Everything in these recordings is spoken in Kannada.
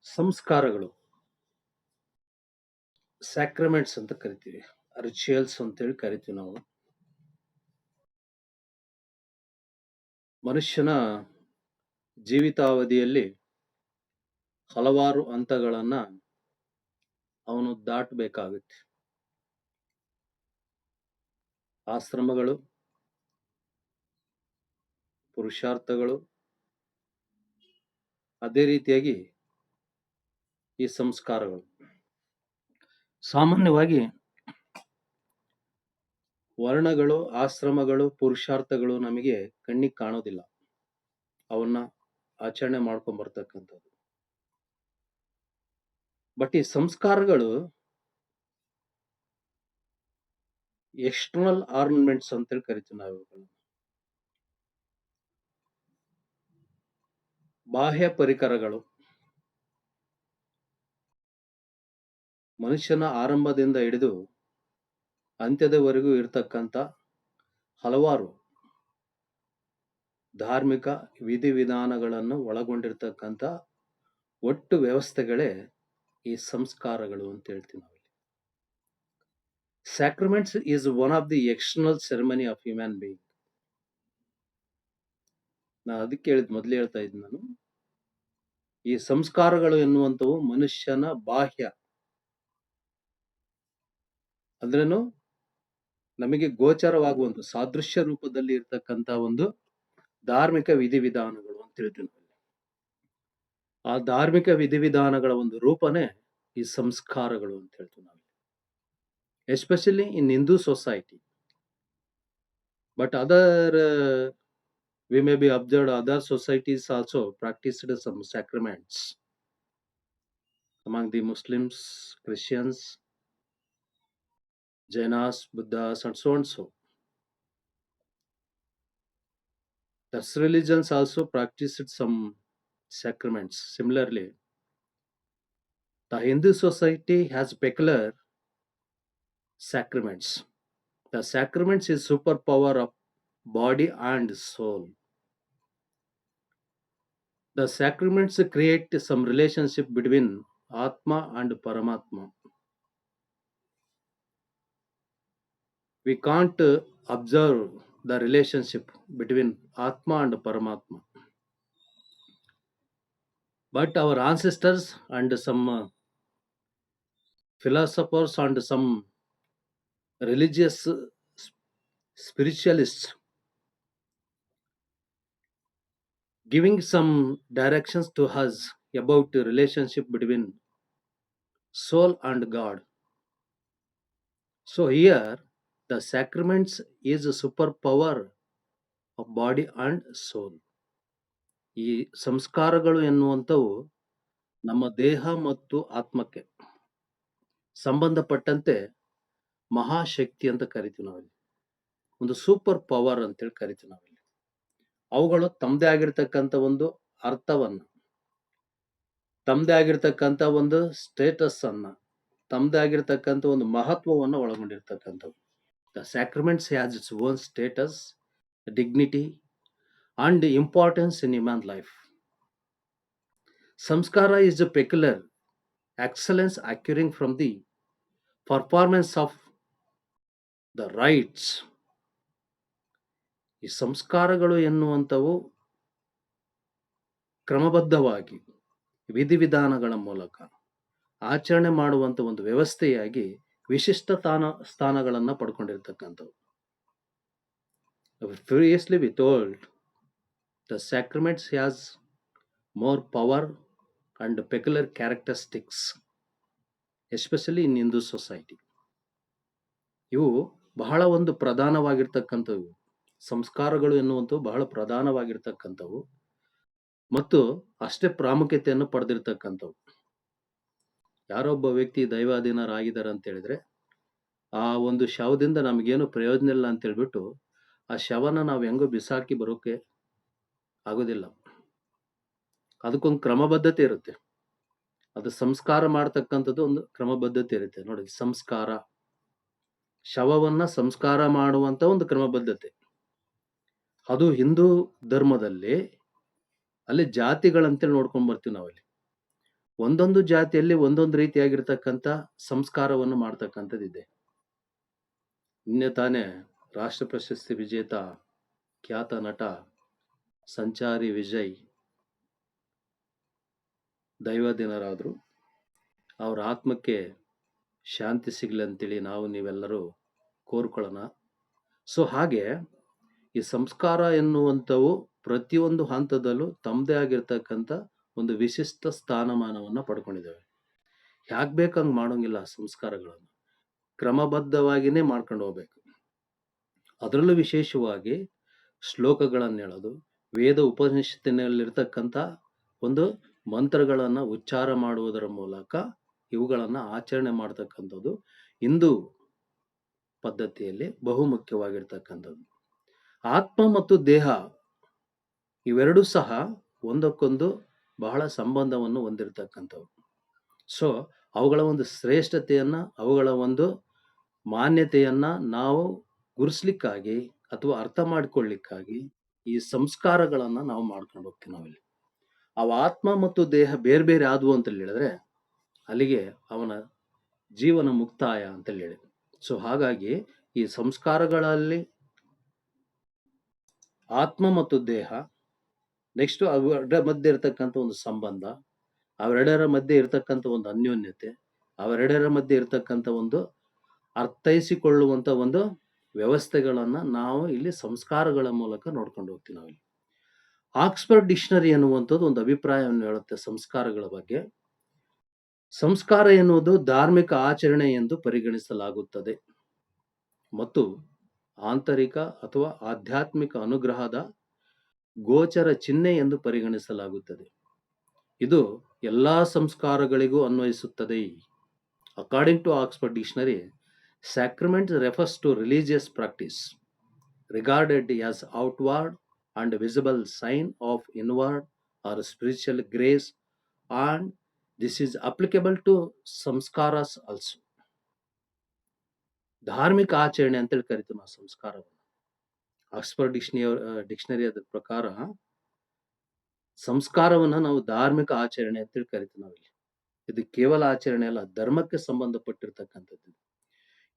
ಸಂಸ್ಕಾರಗಳು ಸ್ಯಾಕ್ರಮೆಂಟ್ಸ್ ಅಂತ ಕರಿತೀವಿ. ರಿಚುಯಲ್ಸ್ ಅಂತೇಳಿ ಕರಿತೀವಿ ನಾವು. ಮನುಷ್ಯನ ಜೀವಿತಾವಧಿಯಲ್ಲಿ ಹಲವಾರು ಹಂತಗಳನ್ನ ಅವನು ದಾಟಬೇಕಾಗುತ್ತೆ. ಆಶ್ರಮಗಳು, ಪುರುಷಾರ್ಥಗಳು, ಅದೇ ರೀತಿಯಾಗಿ ಈ ಸಂಸ್ಕಾರಗಳು. ಸಾಮಾನ್ಯವಾಗಿ ವರ್ಣಗಳು, ಆಶ್ರಮಗಳು, ಪುರುಷಾರ್ಥಗಳು ನಮಗೆ ಕಣ್ಣಿಗೆ ಕಾಣೋದಿಲ್ಲ. ಅವನ್ನ ಆಚರಣೆ ಮಾಡ್ಕೊಂಡ್ ಬರ್ತಕ್ಕಂಥದ್ದು. ಬಟ್ ಈ ಸಂಸ್ಕಾರಗಳು ಎಕ್ಸ್ಟರ್ನಲ್ ಆರ್ನಮೆಂಟ್ಸ್ ಅಂತೇಳಿ ಕರಿತೀವಿ ನಾವು ಇವುಗಳನ್ನ. ಬಾಹ್ಯ ಪರಿಕರಗಳು. ಮನುಷ್ಯನ ಆರಂಭದಿಂದ ಹಿಡಿದು ಅಂತ್ಯದವರೆಗೂ ಇರತಕ್ಕಂಥ ಹಲವಾರು ಧಾರ್ಮಿಕ ವಿಧಿವಿಧಾನಗಳನ್ನು ಒಳಗೊಂಡಿರ್ತಕ್ಕಂಥ ಒಟ್ಟು ವ್ಯವಸ್ಥೆಗಳೇ ಈ ಸಂಸ್ಕಾರಗಳು ಅಂತ ಹೇಳ್ತೀವಿ ನಾವು. Sacraments is one of the external ceremony of human being. ನಾನು ಅದಕ್ಕೆ ಹೇಳಿದ್ ಮೊದಲೇ ಹೇಳ್ತಾ ಇದ್ದೀನಿ ನಾನು. ಈ ಸಂಸ್ಕಾರಗಳು ಎನ್ನುವಂಥವು ಮನುಷ್ಯನ ಬಾಹ್ಯ ಅಂದ್ರೇನು ನಮಗೆ ಗೋಚರವಾಗುವಂತ ಸಾದೃಶ್ಯ ರೂಪದಲ್ಲಿ ಇರ್ತಕ್ಕಂಥ ಒಂದು ಧಾರ್ಮಿಕ ವಿಧಿವಿಧಾನಗಳು ಅಂತ ಹೇಳ್ತೀವಿ ನಾವು. ಆ ಧಾರ್ಮಿಕ ವಿಧಿವಿಧಾನಗಳ ಒಂದು ರೂಪನೇ ಈ ಸಂಸ್ಕಾರಗಳು ಅಂತ ಹೇಳ್ತೀವಿ ನಾವು. Especially in Hindu society. But other we may be observed other societies also practiced some sacraments among the Muslims, Christians, Jainas, Buddhas, and so on so. Thus religions also practiced some sacraments. Similarly, the Hindu society has peculiar sacraments. The sacraments is superpower of body and soul. The sacraments create some relationship between Atma and Paramatma. We can't observe the relationship between Atma and Paramatma. But our ancestors and some philosophers and some religious spiritualists giving some directions to us about the relationship between soul and God. So here the sacraments is a superpower of body and soul. ಈ ಸಂಸ್ಕಾರಗಳು ಎನ್ನುವಂಥವು ನಮ್ಮ ದೇಹ ಮತ್ತು ಆತ್ಮಕ್ಕೆ ಸಂಬಂಧಪಟ್ಟಂತೆ ಮಹಾಶಕ್ತಿ ಅಂತ ಕರಿತೀವಿ ನಾವಿಲ್ಲಿ. ಒಂದು ಸೂಪರ್ ಪವರ್ ಅಂತೇಳಿ ಕರಿತೀವಿ ನಾವಿಲ್ಲಿ. ಅವುಗಳು ತಮ್ಮದೇ ಆಗಿರ್ತಕ್ಕಂಥ ಒಂದು ಅರ್ಥವನ್ನ, ತಮ್ಮದೇ ಆಗಿರ್ತಕ್ಕಂಥ ಒಂದು ಸ್ಟೇಟಸ್ ಅನ್ನ, ತಮ್ಮದೇ ಆಗಿರ್ತಕ್ಕಂಥ ಒಂದು ಮಹತ್ವವನ್ನು ಒಳಗೊಂಡಿರ್ತಕ್ಕಂಥವು. The sacraments has its own status, dignity and importance in human life. Samskara is a peculiar excellence occurring from the performance of the rites. ಈ ಸಂಸ್ಕಾರಗಳು ಎನ್ನುವಂಥವು ಕ್ರಮಬದ್ಧವಾಗಿ ವಿಧಿವಿಧಾನಗಳ ಮೂಲಕ ಆಚರಣೆ ಮಾಡುವಂತ ಒಂದು ವ್ಯವಸ್ಥೆಯಾಗಿ ವಿಶಿಷ್ಟ ಸ್ಥಾನಗಳನ್ನ ಪಡ್ಕೊಂಡಿರ್ತಕ್ಕಂಥವು. Previously we told the sacraments has more power and peculiar characteristics, especially in Hindu society. ಇವು ಬಹಳ ಒಂದು ಪ್ರಧಾನವಾಗಿರ್ತಕ್ಕಂಥವು. ಸಂಸ್ಕಾರಗಳು ಎನ್ನುವಂಥವು ಬಹಳ ಪ್ರಧಾನವಾಗಿರ್ತಕ್ಕಂಥವು ಮತ್ತು ಅಷ್ಟೇ ಪ್ರಾಮುಖ್ಯತೆಯನ್ನು ಪಡೆದಿರ್ತಕ್ಕಂಥವು. ಯಾರೊಬ್ಬ ವ್ಯಕ್ತಿ ದೈವಾಧೀನರಾಗಿದ್ದಾರೆ ಅಂತ ಹೇಳಿದ್ರೆ ಆ ಒಂದು ಶವದಿಂದ ನಮಗೇನು ಪ್ರಯೋಜನ ಇಲ್ಲ ಅಂತ ಹೇಳ್ಬಿಟ್ಟು ಆ ಶವನ ನಾವು ಹೆಂಗೋ ಬಿಸಾಕಿ ಬರೋಕೆ ಆಗೋದಿಲ್ಲ. ಅದಕ್ಕೊಂದು ಕ್ರಮಬದ್ಧತೆ ಇರುತ್ತೆ. ಅದು ಸಂಸ್ಕಾರ ಮಾಡ್ತಕ್ಕಂಥದ್ದು ಒಂದು ಕ್ರಮಬದ್ಧತೆ ಇರುತ್ತೆ. ನೋಡಿ, ಸಂಸ್ಕಾರ, ಶವವನ್ನ ಸಂಸ್ಕಾರ ಮಾಡುವಂತ ಒಂದು ಕ್ರಮಬದ್ಧತೆ. ಅದು ಹಿಂದೂ ಧರ್ಮದಲ್ಲಿ ಅಲ್ಲಿ ಜಾತಿಗಳಂತೇಳಿ ನೋಡ್ಕೊಂಡ್ ಬರ್ತೀವಿ ನಾವಲ್ಲಿ. ಒಂದೊಂದು ಜಾತಿಯಲ್ಲಿ ಒಂದೊಂದು ರೀತಿಯಾಗಿರ್ತಕ್ಕಂಥ ಸಂಸ್ಕಾರವನ್ನು ಮಾಡ್ತಕ್ಕಂಥದ್ದಿದೆ. ನಿನ್ನೆ ತಾನೇ ರಾಷ್ಟ್ರ ಪ್ರಶಸ್ತಿ ವಿಜೇತ ಖ್ಯಾತ ನಟ ಸಂಚಾರಿ ವಿಜಯ್ ದೈವಾಧೀನರಾದ್ರು. ಅವ್ರ ಆತ್ಮಕ್ಕೆ ಶಾಂತಿ ಸಿಗ್ಲಿ ಅಂತೇಳಿ ನಾವು ನೀವೆಲ್ಲರೂ ಕೋರ್ಕೊಳ್ಳೋಣ. ಸೊ ಹಾಗೆ ಈ ಸಂಸ್ಕಾರ ಎನ್ನುವಂಥವು ಪ್ರತಿಯೊಂದು ಹಂತದಲ್ಲೂ ತಮ್ಮದೇ ಆಗಿರ್ತಕ್ಕಂಥ ಒಂದು ವಿಶಿಷ್ಟ ಸ್ಥಾನಮಾನವನ್ನು ಪಡ್ಕೊಂಡಿದ್ದಾವೆ. ಯಾಕೆ ಬೇಕಂಗೆ ಮಾಡೋಂಗಿಲ್ಲ ಸಂಸ್ಕಾರಗಳನ್ನು, ಕ್ರಮಬದ್ಧವಾಗಿಯೇ ಮಾಡ್ಕೊಂಡು ಹೋಗ್ಬೇಕು. ಅದರಲ್ಲೂ ವಿಶೇಷವಾಗಿ ಶ್ಲೋಕಗಳನ್ನು ಹೇಳೋದು, ವೇದ ಉಪನಿಷತ್ತಿನಲ್ಲಿರ್ತಕ್ಕಂಥ ಒಂದು ಮಂತ್ರಗಳನ್ನು ಉಚ್ಚಾರ ಮಾಡುವುದರ ಮೂಲಕ ಇವುಗಳನ್ನು ಆಚರಣೆ ಮಾಡ್ತಕ್ಕಂಥದ್ದು ಹಿಂದೂ ಪದ್ಧತಿಯಲ್ಲಿ ಬಹುಮುಖ್ಯವಾಗಿರ್ತಕ್ಕಂಥದ್ದು. ಆತ್ಮ ಮತ್ತು ದೇಹ ಇವೆರಡೂ ಸಹ ಒಂದಕ್ಕೊಂದು ಬಹಳ ಸಂಬಂಧವನ್ನು ಹೊಂದಿರತಕ್ಕಂಥವು. ಸೊ ಅವುಗಳ ಒಂದು ಶ್ರೇಷ್ಠತೆಯನ್ನ, ಅವುಗಳ ಒಂದು ಮಾನ್ಯತೆಯನ್ನ ನಾವು ಗುರುಸ್ಲಿಕ್ಕಾಗಿ ಅಥವಾ ಅರ್ಥ ಮಾಡ್ಕೊಳ್ಳಿಕ್ಕಾಗಿ ಈ ಸಂಸ್ಕಾರಗಳನ್ನ ನಾವು ಮಾಡ್ಕೊಂಡು ಹೋಗ್ತೀವಿ. ನಾವಿಲ್ಲಿ ಅವ ಆತ್ಮ ಮತ್ತು ದೇಹ ಬೇರೆ ಬೇರೆ ಆದವು ಅಂತ ಹೇಳಿದ್ರೆ ಅಲ್ಲಿಗೆ ಅವನ ಜೀವನ ಮುಕ್ತಾಯ ಅಂತ ಹೇಳಿ. ಸೊ ಹಾಗಾಗಿ ಈ ಸಂಸ್ಕಾರಗಳಲ್ಲಿ ಆತ್ಮ ಮತ್ತು ದೇಹ, ನೆಕ್ಸ್ಟ್ ಅವೆರಡರ ಮಧ್ಯೆ ಇರತಕ್ಕಂಥ ಒಂದು ಸಂಬಂಧ, ಅವೆರಡರ ಮಧ್ಯೆ ಇರತಕ್ಕಂಥ ಒಂದು ಅನ್ಯೋನ್ಯತೆ, ಅವೆರಡರ ಮಧ್ಯೆ ಇರತಕ್ಕಂಥ ಒಂದು ಅರ್ಥೈಸಿಕೊಳ್ಳುವಂತ ಒಂದು ವ್ಯವಸ್ಥೆಗಳನ್ನ ನಾವು ಇಲ್ಲಿ ಸಂಸ್ಕಾರಗಳ ಮೂಲಕ ನೋಡ್ಕೊಂಡು ಹೋಗ್ತೀವಿ. ನಾವಿಲ್ಲಿ ಆಕ್ಸ್ಫರ್ಡ್ ಡಿಕ್ಷನರಿ ಎನ್ನುವಂಥದ್ದು ಒಂದು ಅಭಿಪ್ರಾಯವನ್ನು ಹೇಳುತ್ತೆ ಸಂಸ್ಕಾರಗಳ ಬಗ್ಗೆ. ಸಂಸ್ಕಾರ ಎನ್ನುವುದು ಧಾರ್ಮಿಕ ಆಚರಣೆ ಎಂದು ಪರಿಗಣಿಸಲಾಗುತ್ತದೆ ಮತ್ತು ಆಂತರಿಕ ಅಥವಾ ಆಧ್ಯಾತ್ಮಿಕ ಅನುಗ್ರಹದ ಗೋಚರ ಚಿಹ್ನೆ ಎಂದು ಪರಿಗಣಿಸಲಾಗುತ್ತದೆ. ಇದು ಎಲ್ಲಾ ಸಂಸ್ಕಾರಗಳಿಗೂ ಅನ್ವಯಿಸುತ್ತದೆ. According to Oxford dictionary, sacrament refers to religious practice regarded as outward and visible sign of inward or spiritual grace, and this is applicable to samskaras also. ಧಾರ್ಮಿಕ ಆಚರಣೆ ಅಂತೇಳಿ ಕರಿತೀವಿ ನಾವು ಸಂಸ್ಕಾರವನ್ನು. ಆಕ್ಸ್ಫರ್ಡ್ ಡಿಕ್ಷನರಿ ಅದ್ರ ಪ್ರಕಾರ ಸಂಸ್ಕಾರವನ್ನ ನಾವು ಧಾರ್ಮಿಕ ಆಚರಣೆ ಅಂತೇಳಿ ಕರಿತೀವಿ ನಾವಿಲ್ಲಿ. ಇದು ಕೇವಲ ಆಚರಣೆ ಅಲ್ಲ, ಧರ್ಮಕ್ಕೆ ಸಂಬಂಧಪಟ್ಟಿರ್ತಕ್ಕಂಥದ್ದು.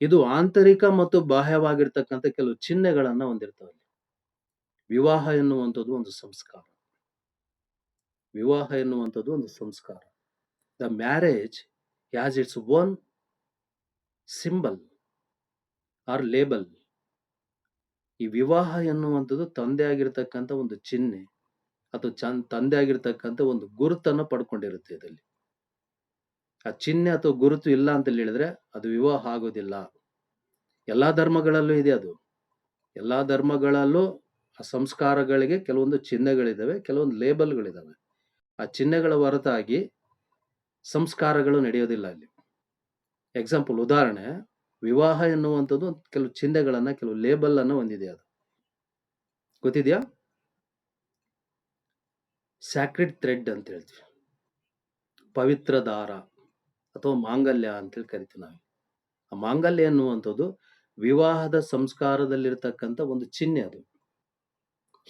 ಇದು ಆಂತರಿಕ ಮತ್ತು ಬಾಹ್ಯವಾಗಿರ್ತಕ್ಕಂಥ ಕೆಲವು ಚಿಹ್ನೆಗಳನ್ನ ಹೊಂದಿರ್ತವೆ. ವಿವಾಹ ಎನ್ನುವಂಥದ್ದು ಒಂದು ಸಂಸ್ಕಾರ. ವಿವಾಹ ಎನ್ನುವಂಥದ್ದು ಒಂದು ಸಂಸ್ಕಾರ. The marriage has its own symbol or label. ಈ ವಿವಾಹ ಎನ್ನುವಂಥದ್ದು ತಂದೆ ಆಗಿರ್ತಕ್ಕಂಥ ಒಂದು ಚಿಹ್ನೆ ಅಥವಾ ತಂದೆ ಆಗಿರ್ತಕ್ಕಂಥ ಒಂದು ಗುರುತನ್ನು ಪಡ್ಕೊಂಡಿರುತ್ತೆ. ಇದರಲ್ಲಿ ಆ ಚಿಹ್ನೆ ಅಥವಾ ಗುರುತು ಇಲ್ಲ ಅಂತ ಹೇಳಿದ್ರೆ ಅದು ವಿವಾಹ ಆಗೋದಿಲ್ಲ. ಎಲ್ಲಾ ಧರ್ಮಗಳಲ್ಲೂ ಇದೆ ಅದು. ಎಲ್ಲಾ ಧರ್ಮಗಳಲ್ಲೂ ಆ ಸಂಸ್ಕಾರಗಳಿಗೆ ಕೆಲವೊಂದು ಚಿಹ್ನೆಗಳಿದಾವೆ, ಕೆಲವೊಂದು ಲೇಬಲ್ಗಳಿದಾವೆ. ಆ ಚಿಹ್ನೆಗಳ ಹೊರತಾಗಿ ಸಂಸ್ಕಾರಗಳು ನಡೆಯೋದಿಲ್ಲ ಅಲ್ಲಿ. ಎಕ್ಸಾಂಪಲ್, ಉದಾಹರಣೆ, ವಿವಾಹ ಎನ್ನುವಂಥದ್ದು ಕೆಲವು ಚಿಹ್ನೆಗಳನ್ನ, ಕೆಲವು ಲೇಬಲ್ ಅನ್ನ ಹೊಂದಿದೆ. ಅದು ಗೊತ್ತಿದ್ಯಾ? ಸ್ಯಾಕ್ರೆಡ್ ಥ್ರೆಡ್ ಅಂತ ಹೇಳ್ತೀವಿ, ಪವಿತ್ರ ದಾರ ಅಥವಾ ಮಾಂಗಲ್ಯ ಅಂತೇಳಿ ಕರಿತೀವಿ ನಾವು. ಆ ಮಾಂಗಲ್ಯ ಎನ್ನುವಂಥದ್ದು ವಿವಾಹದ ಸಂಸ್ಕಾರದಲ್ಲಿರ್ತಕ್ಕಂಥ ಒಂದು ಚಿಹ್ನೆ ಅದು.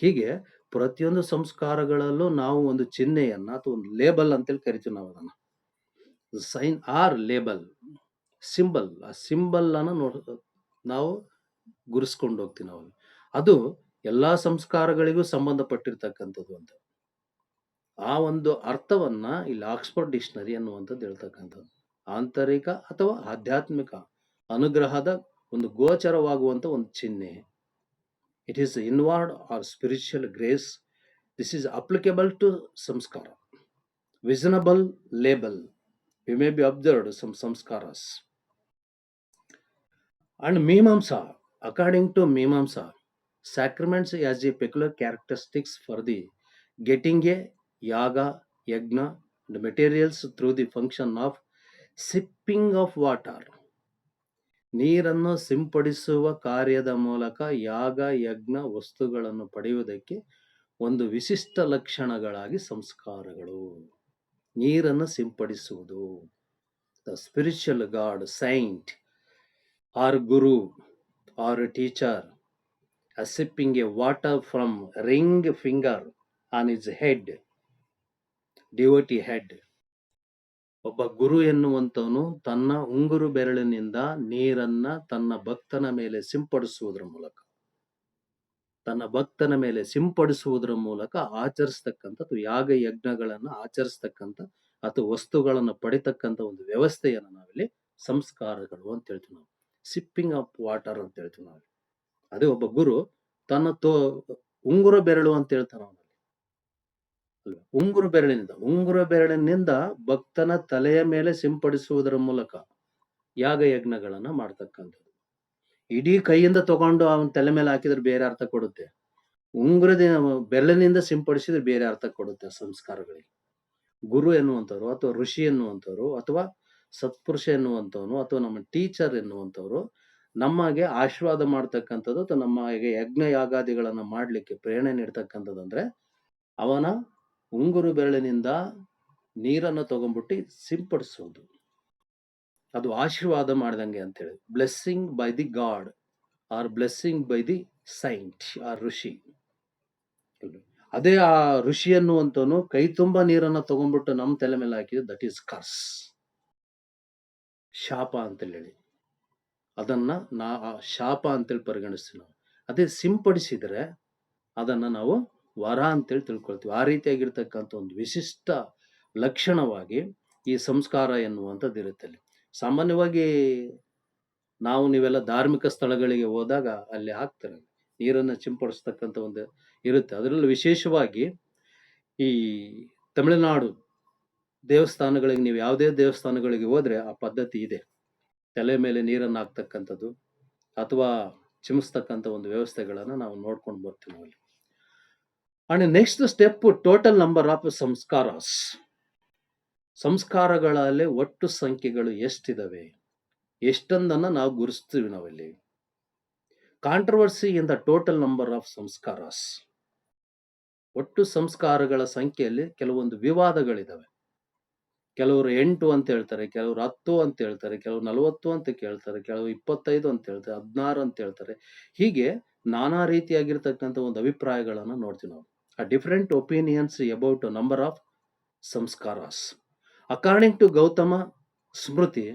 ಹೀಗೆ ಪ್ರತಿಯೊಂದು ಸಂಸ್ಕಾರಗಳಲ್ಲೂ ನಾವು ಒಂದು ಚಿಹ್ನೆಯನ್ನ ಅಥವಾ ಒಂದು ಲೇಬಲ್ ಅಂತೇಳಿ ಕರಿತೀವಿ ನಾವು ಅದನ್ನ. Sign or label, symbol. ಆ ಸಿಂಬಲ್ ಅನ್ನ ನಾವು ಗುರುಸ್ಕೊಂಡು ಹೋಗ್ತೀವಿ ನಾವು. ಅದು ಎಲ್ಲಾ ಸಂಸ್ಕಾರಗಳಿಗೂ ಸಂಬಂಧಪಟ್ಟಿರ್ತಕ್ಕಂಥದ್ದು ಅಂತ. ಆ ಒಂದು ಅರ್ಥವನ್ನ ಇಲ್ಲಿ ಆಕ್ಸ್ಫರ್ಡ್ ಡಿಕ್ಷನರಿ ಅನ್ನುವಂಥದ್ದು ಹೇಳ್ತಕ್ಕಂಥದ್ದು. ಆಂತರಿಕ ಅಥವಾ ಆಧ್ಯಾತ್ಮಿಕ ಅನುಗ್ರಹದ ಒಂದು ಗೋಚರವಾಗುವಂತ ಒಂದು ಚಿಹ್ನೆ. It is inward or spiritual grace. This is applicable to samskara. Visible label. We may be observed some samskaras. And Mimamsa, according to Mimamsa, sacraments has a peculiar characteristics for the getting a yaga, yagna, and materials through the function of sipping of water. ನೀರನ್ನು ಸಿಂಪಡಿಸುವ ಕಾರ್ಯದ ಮೂಲಕ ಯಾಗ, ಯಜ್ಞ ವಸ್ತುಗಳನ್ನು ಪಡೆಯುವುದಕ್ಕೆ ಒಂದು ವಿಶಿಷ್ಟ ಲಕ್ಷಣಗಳಾಗಿ ಸಂಸ್ಕಾರಗಳು. ನೀರನ್ನು ಸಿಂಪಡಿಸುವುದು. The spiritual god, saint, or guru, or a teacher, sipping a water from ring finger on his head, devotee head. ಒಬ್ಬ ಗುರು ಎನ್ನುವಂತವನು ತನ್ನ ಉಂಗುರು ಬೆರಳಿನಿಂದ ನೀರನ್ನ ತನ್ನ ಭಕ್ತನ ಮೇಲೆ ಸಿಂಪಡಿಸುವುದರ ಮೂಲಕ ಆಚರಿಸ್ತಕ್ಕಂಥದ್ದು ಯಾಗ ಯಜ್ಞಗಳನ್ನ ಆಚರಿಸ್ತಕ್ಕಂಥ ಅಥವಾ ವಸ್ತುಗಳನ್ನ ಪಡಿತಕ್ಕಂಥ ಒಂದು ವ್ಯವಸ್ಥೆಯನ್ನ ನಾವಿಲ್ಲಿ ಸಂಸ್ಕಾರಗಳು ಅಂತ ಹೇಳ್ತೀವಿ ನಾವು. ಸಿಪ್ಪಿಂಗ್ ಆಫ್ ವಾಟರ್ ಅಂತ ಹೇಳ್ತೀವಿ ನಾವು. ಅದೇ ಒಬ್ಬ ಗುರು ತನ್ನ ಉಂಗುರ ಬೆರಳು ಅಂತ ಹೇಳ್ತಾನೆ ಅವನಲ್ಲಿ ಅಲ್ವಾ. ಉಂಗುರ ಬೆರಳಿನಿಂದ ಭಕ್ತನ ತಲೆಯ ಮೇಲೆ ಸಿಂಪಡಿಸುವುದರ ಮೂಲಕ ಯಾಗ ಯಜ್ಞಗಳನ್ನ ಮಾಡ್ತಕ್ಕಂಥದ್ದು. ಇಡೀ ಕೈಯಿಂದ ತಗೊಂಡು ಅವನ ತಲೆ ಮೇಲೆ ಹಾಕಿದ್ರೆ ಬೇರೆ ಅರ್ಥ ಕೊಡುತ್ತೆ, ಉಂಗುರದ ಬೆರಳಿನಿಂದ ಸಿಂಪಡಿಸಿದ್ರೆ ಬೇರೆ ಅರ್ಥ ಕೊಡುತ್ತೆ ಸಂಸ್ಕಾರಗಳಿಗೆ. ಗುರು ಎನ್ನುವಂಥವ್ರು ಅಥವಾ ಋಷಿ ಎನ್ನುವಂಥವ್ರು ಅಥವಾ ಸತ್ಪುರುಷ ಎನ್ನುವಂಥವನು ಅಥವಾ ನಮ್ಮ ಟೀಚರ್ ಎನ್ನುವಂಥವ್ರು ನಮಗೆ ಆಶೀರ್ವಾದ ಮಾಡ್ತಕ್ಕಂಥದ್ದು ಅಥವಾ ನಮಗೆ ಯಜ್ಞ ಯಾಗಾದಿಗಳನ್ನ ಮಾಡ್ಲಿಕ್ಕೆ ಪ್ರೇರಣೆ ನೀಡ್ತಕ್ಕಂಥದ್ದು ಅಂದ್ರೆ ಅವನ ಉಂಗುರು ಬೆರಳಿನಿಂದ ನೀರನ್ನು ತಗೊಂಡ್ಬಿಟ್ಟು ಸಿಂಪಡಿಸೋದು, ಅದು ಆಶೀರ್ವಾದ ಮಾಡ್ದಂಗೆ ಅಂತ ಹೇಳಿ. Blessing by the god or blessing by the saint or rishi. ಅದೇ ಆ ಋಷಿ ಅನ್ನುವಂತವನು ಕೈ ತುಂಬಾ ನೀರನ್ನ ತಗೊಂಡ್ಬಿಟ್ಟು ನಮ್ಮ ತಲೆ ಮೇಲೆ ಹಾಕಿದ್ರೆ ದಟ್ ಈಸ್ ಕರ್ಸ್, ಶಾಪ ಅಂತೇಳಿ ಹೇಳಿ. ಅದನ್ನ ಶಾಪ ಅಂತೇಳಿ ಪರಿಗಣಿಸ್ತೀವಿ ನಾವು. ಅದೇ ಸಿಂಪಡಿಸಿದ್ರೆ ಅದನ್ನ ನಾವು ವರ ಅಂತೇಳಿ ತಿಳ್ಕೊಳ್ತೀವಿ. ಆ ರೀತಿಯಾಗಿರ್ತಕ್ಕಂಥ ಒಂದು ವಿಶಿಷ್ಟ ಲಕ್ಷಣವಾಗಿ ಈ ಸಂಸ್ಕಾರ ಎನ್ನುವಂಥದ್ದು ಇರುತ್ತೆ ಅಲ್ಲಿ. ಸಾಮಾನ್ಯವಾಗಿ ನೀವೆಲ್ಲ ಧಾರ್ಮಿಕ ಸ್ಥಳಗಳಿಗೆ ಹೋದಾಗ ಅಲ್ಲಿ ಹಾಕ್ತಾರೆ, ನೀರನ್ನು ಸಿಂಪಡಿಸ್ತಕ್ಕಂಥ ಒಂದು ಇರುತ್ತೆ. ಅದರಲ್ಲೂ ವಿಶೇಷವಾಗಿ ಈ ತಮಿಳುನಾಡು ದೇವಸ್ಥಾನಗಳಿಗೆ, ನೀವು ಯಾವುದೇ ದೇವಸ್ಥಾನಗಳಿಗೆ ಹೋದ್ರೆ ಆ ಪದ್ಧತಿ ಇದೆ. ತಲೆ ಮೇಲೆ ನೀರನ್ನು ಹಾಕ್ತಕ್ಕಂಥದ್ದು ಅಥವಾ ಚಿಮಿಸ್ತಕ್ಕಂಥ ಒಂದು ವ್ಯವಸ್ಥೆಗಳನ್ನ ನಾವು ನೋಡ್ಕೊಂಡು ಬರ್ತೀವಿ ಅಲ್ಲಿ. And next step, total number of samskaras. ಸಂಸ್ಕಾರಗಳಲ್ಲಿ ಒಟ್ಟು ಸಂಖ್ಯೆಗಳು ಎಷ್ಟಿದಾವೆ, ಎಷ್ಟೊಂದನ್ನ ನಾವು ಗುರುಸ್ತೀವಿ ನಾವಲ್ಲಿ. Controversy in the total number of samskaras. ಒಟ್ಟು ಸಂಸ್ಕಾರಗಳ ಸಂಖ್ಯೆಯಲ್ಲಿ ಕೆಲವೊಂದು ವಿವಾದಗಳಿದಾವೆ. ಕೆಲವರು 8 ಅಂತ ಹೇಳ್ತಾರೆ, ಕೆಲವರು 10 ಅಂತ ಹೇಳ್ತಾರೆ, ಕೆಲವರು 40 ಅಂತ ಕೇಳ್ತಾರೆ, ಕೆಲವರು 25 ಅಂತ ಹೇಳ್ತಾರೆ, 16 ಅಂತ ಹೇಳ್ತಾರೆ. ಹೀಗೆ ನಾನಾ ರೀತಿಯಾಗಿರ್ತಕ್ಕಂಥ ಒಂದು ಅಭಿಪ್ರಾಯಗಳನ್ನ ನೋಡ್ತೀವಿ ನಾವು. ಆ different opinions about number of samskaras. According to Gautama Smriti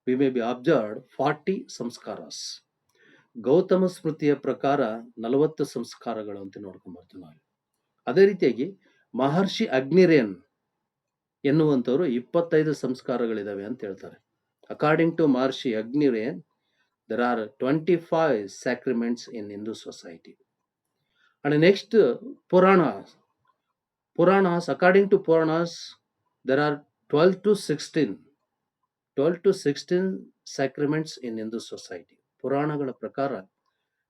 we may be observed 40 samskaras. ಗೌತಮ ಸ್ಮೃತಿಯ ಪ್ರಕಾರ 40 ಸಂಸ್ಕಾರಗಳು ಅಂತ ನೋಡ್ಕೊಂಡ್ ಬರ್ತೀವಿ ನಾವು. ಅದೇ ರೀತಿಯಾಗಿ ಮಹರ್ಷಿ ಅಗ್ನಿರೇನ್ ಎನ್ನುವಂಥವ್ರು 25 ಸಂಸ್ಕಾರಗಳಿದಾವೆ ಅಂತ ಹೇಳ್ತಾರೆ. According to Maharshi Agniren there are 25 sacraments in Hindu society. And next, Puranas. According to Puranas, there are 12 to 16 sacraments in Hindu society. ಪುರಾಣಗಳ ಪ್ರಕಾರ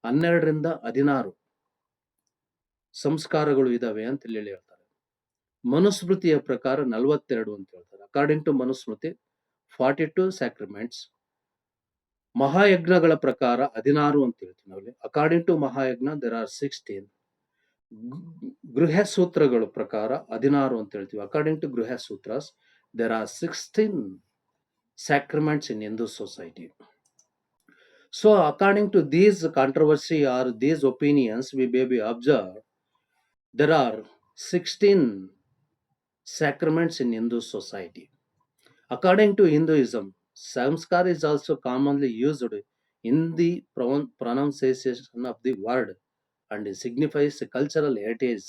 12ರಿಂದ 16 ಸಂಸ್ಕಾರಗಳು ಇದಾವೆ ಅಂತ ಹೇಳಿ ಹೇಳ್ತಾರೆ. ಮನುಸ್ಮೃತಿಯ ಪ್ರಕಾರ 42 ಅಂತ ಹೇಳ್ತಾರೆ. According to Manusmriti 42 sacraments. ಮಹಾಯಜ್ಞಗಳ ಪ್ರಕಾರ 16 ಅಂತ ಹೇಳ್ತೀವಿ ನಾವಲ್ಲಿ. According to Mahayajna there are 16. ಗೃಹ ಸೂತ್ರಗಳ ಪ್ರಕಾರ 16 ಅಂತ ಹೇಳ್ತೀವಿ. ಅಕಾರ್ಡಿಂಗ್ ಟು ಗೃಹ sutras there are 16 sacraments in Hindu society. So according to these controversy or these opinions, we may be observed there are 16 sacraments in Hindu society. According to Hinduism, samskar is also commonly used in the pronunciation of the word and signifies cultural heritage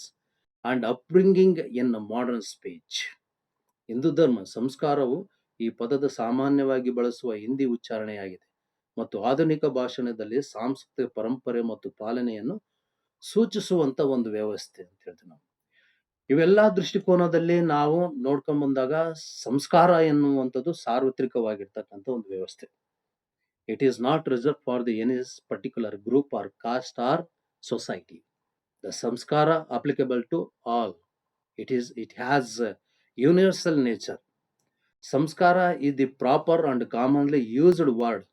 and upbringing in modern speech. Hindu ಧರ್ಮ ಸಂಸ್ಕಾರವು ಈ ಪದದ ಸಾಮಾನ್ಯವಾಗಿ ಬಳಸುವ ಹಿಂದಿ ಉಚ್ಚಾರಣೆಯಾಗಿದೆ ಮತ್ತು ಆಧುನಿಕ ಭಾಷಣದಲ್ಲಿ ಸಾಂಸ್ಕೃತಿಕ ಪರಂಪರೆ ಮತ್ತು ಪಾಲನೆಯನ್ನು ಸೂಚಿಸುವಂತ ಒಂದು ವ್ಯವಸ್ಥೆ ಅಂತ ಹೇಳ್ತೀವಿ ನಾವು. ಇವೆಲ್ಲ ದೃಷ್ಟಿಕೋನದಲ್ಲಿ ನಾವು ನೋಡ್ಕೊಂಡ್ ಬಂದಾಗ ಸಂಸ್ಕಾರ ಎನ್ನುವಂಥದ್ದು ಸಾರ್ವತ್ರಿಕವಾಗಿರ್ತಕ್ಕಂಥ ಒಂದು ವ್ಯವಸ್ಥೆ. It is not reserve for the any particular group or caste or society. The samskara applicable to all. It has universal nature. Samskara is the proper and commonly used word,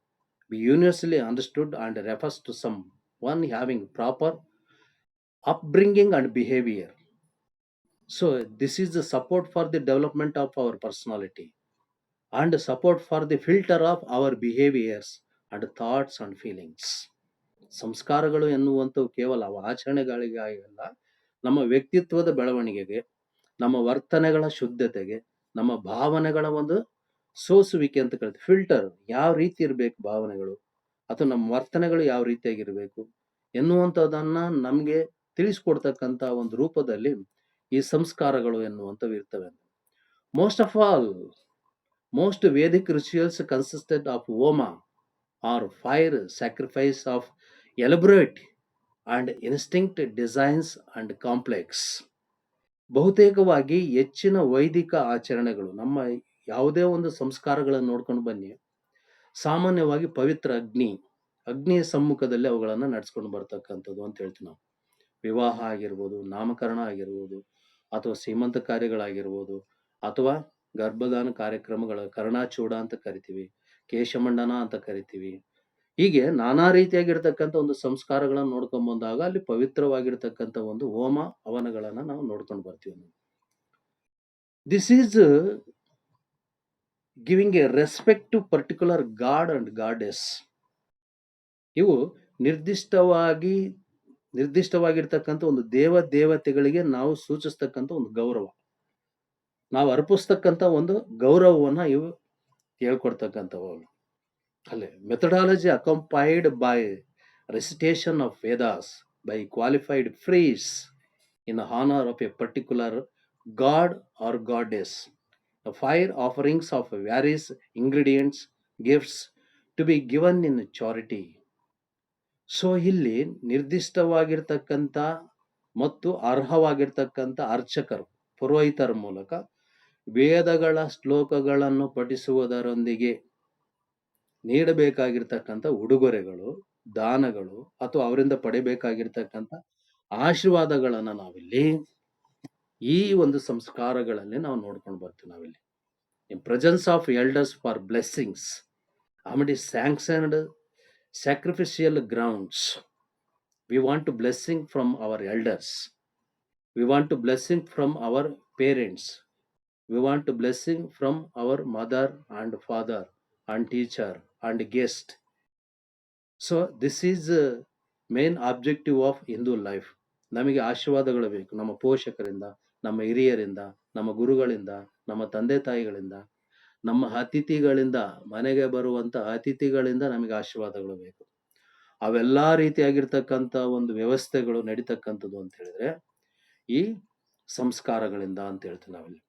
be universally understood and refers to someone having proper upbringing and behavior. So this is the support for the development of our personality and support for the filter of our behaviors and thoughts and feelings. ಸಂಸ್ಕಾರಗಳು ಎನ್ನುವಂಥವು ಕೇವಲ ಆಚರಣೆಗಳಿಗಾಗಲ್ಲ, ನಮ್ಮ ವ್ಯಕ್ತಿತ್ವದ ಬೆಳವಣಿಗೆಗೆ, ನಮ್ಮ ವರ್ತನೆಗಳ ಶುದ್ಧತೆಗೆ, ನಮ್ಮ ಭಾವನೆಗಳ ಒಂದು ಸೋಸುವಿಕೆ ಅಂತ ಕರಿತೀವಿ. ಫಿಲ್ಟರ್ ಯಾವ ರೀತಿ ಇರಬೇಕು ಭಾವನೆಗಳು ಅಥವಾ ನಮ್ಮ ವರ್ತನೆಗಳು ಯಾವ ರೀತಿಯಾಗಿರ್ಬೇಕು ಎನ್ನುವಂಥದ್ದನ್ನ ನಮ್ಗೆ ತಿಳಿಸ್ಕೊಡ್ತಕ್ಕಂತ ಒಂದು ರೂಪದಲ್ಲಿ ಈ ಸಂಸ್ಕಾರಗಳು ಎನ್ನುವಂಥವು ಇರ್ತವೆ. Most of all most Vedic rituals consisted of homa or fire sacrifice of elaborate and instinct designs and complex. ಬಹುತೇಕವಾಗಿ ಹೆಚ್ಚಿನ ವೈದಿಕ ಆಚರಣೆಗಳು ನಮ್ಮ ಯಾವುದೇ ಒಂದು ಸಂಸ್ಕಾರಗಳನ್ನು ನೋಡ್ಕೊಂಡು ಬನ್ನಿ, ಸಾಮಾನ್ಯವಾಗಿ ಪವಿತ್ರ ಅಗ್ನಿಯ ಸಮ್ಮುಖದಲ್ಲಿ ಅವುಗಳನ್ನ ನಡ್ಸ್ಕೊಂಡು ಬರ್ತಕ್ಕಂಥದ್ದು ಅಂತ ಹೇಳ್ತೀವಿ ನಾವು. ವಿವಾಹ ಆಗಿರ್ಬೋದು, ನಾಮಕರಣ ಆಗಿರ್ಬೋದು, ಅಥವಾ ಸೀಮಂತ ಕಾರ್ಯಗಳಾಗಿರ್ಬೋದು, ಅಥವಾ ಗರ್ಭದಾನ ಕಾರ್ಯಕ್ರಮಗಳ ಕರ್ಣಾಚೂಡ ಅಂತ ಕರಿತೀವಿ, ಕೇಶಮಂಡನ ಅಂತ ಕರಿತೀವಿ. ಹೀಗೆ ನಾನಾ ರೀತಿಯಾಗಿರ್ತಕ್ಕಂಥ ಒಂದು ಸಂಸ್ಕಾರಗಳನ್ನ ನೋಡ್ಕೊಂಡ್ ಬಂದಾಗ ಅಲ್ಲಿ ಪವಿತ್ರವಾಗಿರ್ತಕ್ಕಂಥ ಒಂದು ಹೋಮ ಹವನಗಳನ್ನ ನಾವು ನೋಡ್ಕೊಂಡು ಬರ್ತೀವಿ. This is giving a respect to particular god and goddess. ಇವು ನಿರ್ದಿಷ್ಟವಾಗಿರ್ತಕ್ಕಂಥ ಒಂದು ದೇವತೆಗಳಿಗೆ ನಾವು ಸೂಚಿಸ್ತಕ್ಕಂಥ ಒಂದು ಗೌರವ, ನಾವು ಅರ್ಪಿಸ್ತಕ್ಕಂಥ ಒಂದು ಗೌರವವನ್ನ ಇವು ಹೇಳ್ಕೊಡ್ತಕ್ಕಂಥವು. ಅಲ್ಲೇ methodology accompanied by recitation of Vedas by qualified priests in honour of a particular god or goddess. Fire offerings of various ingredients gifts to be given in charity. So ಇಲ್ಲಿ ನಿರ್ದಿಷ್ಟವಾಗಿರ್ತಕ್ಕಂಥ ಮತ್ತು ಅರ್ಹವಾಗಿರ್ತಕ್ಕಂಥ ಅರ್ಚಕರು, ಪುರೋಹಿತರ ಮೂಲಕ ವೇದಗಳ ಶ್ಲೋಕಗಳನ್ನು ಪಠಿಸುವುದರೊಂದಿಗೆ ನೀಡಬೇಕಾಗಿರ್ತಕ್ಕಂಥ ಉಡುಗೊರೆಗಳು, ದಾನಗಳು ಅಥವಾ ಅವರಿಂದ ಪಡೆಯಬೇಕಾಗಿರ್ತಕ್ಕಂಥ ಆಶೀರ್ವಾದಗಳನ್ನ ನಾವಿಲ್ಲಿ ಈ ಒಂದು ಸಂಸ್ಕಾರಗಳಲ್ಲಿ ನಾವು ನೋಡ್ಕೊಂಡು ಬರ್ತೀವಿ. ನಾವಿಲ್ಲಿ in presence of elders for blessings amid sanctioned sacrificial grounds. We want to blessing from our elders. We want to blessing from our parents. We want to blessing from our mother and father and teacher and guest. So this is the main objective of Hindu life. ನಮಗೆ ಆಶೀರ್ವಾದಗಳು ಬೇಕು ನಮ್ಮ ಪೋಷಕರಿಂದ, ನಮ್ಮ ಹಿರಿಯರಿಂದ, ನಮ್ಮ ಗುರುಗಳಿಂದ, ನಮ್ಮ ತಂದೆ ತಾಯಿಗಳಿಂದ, ನಮ್ಮ ಅತಿಥಿಗಳಿಂದ, ಮನೆಗೆ ಬರುವಂತ ಅತಿಥಿಗಳಿಂದ ನಮಗೆ ಆಶೀರ್ವಾದಗಳು ಬೇಕು. ಅವೆಲ್ಲಾ ರೀತಿಯಾಗಿರ್ತಕ್ಕಂಥ ಒಂದು ವ್ಯವಸ್ಥೆಗಳು ನಡೀತಕ್ಕಂಥದ್ದು ಅಂತ ಹೇಳಿದ್ರೆ ಈ ಸಂಸ್ಕಾರಗಳಿಂದ ಅಂತ ಹೇಳ್ತೀವಿ ನಾವಿಲ್ಲಿ.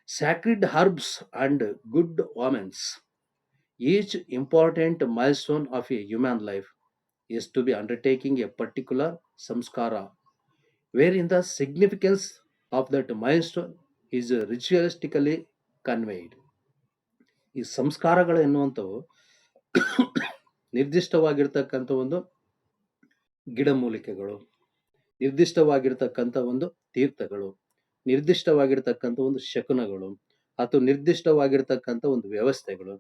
Sacred herbs and good omens. Each important milestone of a human life is to be undertaking a particular samskara, wherein the significance of that milestone is ritualistically conveyed. ಈ ಸಂಸ್ಕಾರಗಳು ಎನ್ನುವಂಥವು ನಿರ್ದಿಷ್ಟವಾಗಿರ್ತಕ್ಕಂಥ ಒಂದು ಗಿಡಮೂಲಿಕೆಗಳು, ನಿರ್ದಿಷ್ಟವಾಗಿರ್ತಕ್ಕಂಥ ಒಂದು ತೀರ್ಥಗಳು, ನಿರ್ದಿಷ್ಟವಾಗಿರ್ತಕ್ಕಂಥ ಒಂದು ಶಕುನಗಳು, ಅಥವಾ ನಿರ್ದಿಷ್ಟವಾಗಿರ್ತಕ್ಕಂಥ ಒಂದು ವ್ಯವಸ್ಥೆಗಳು,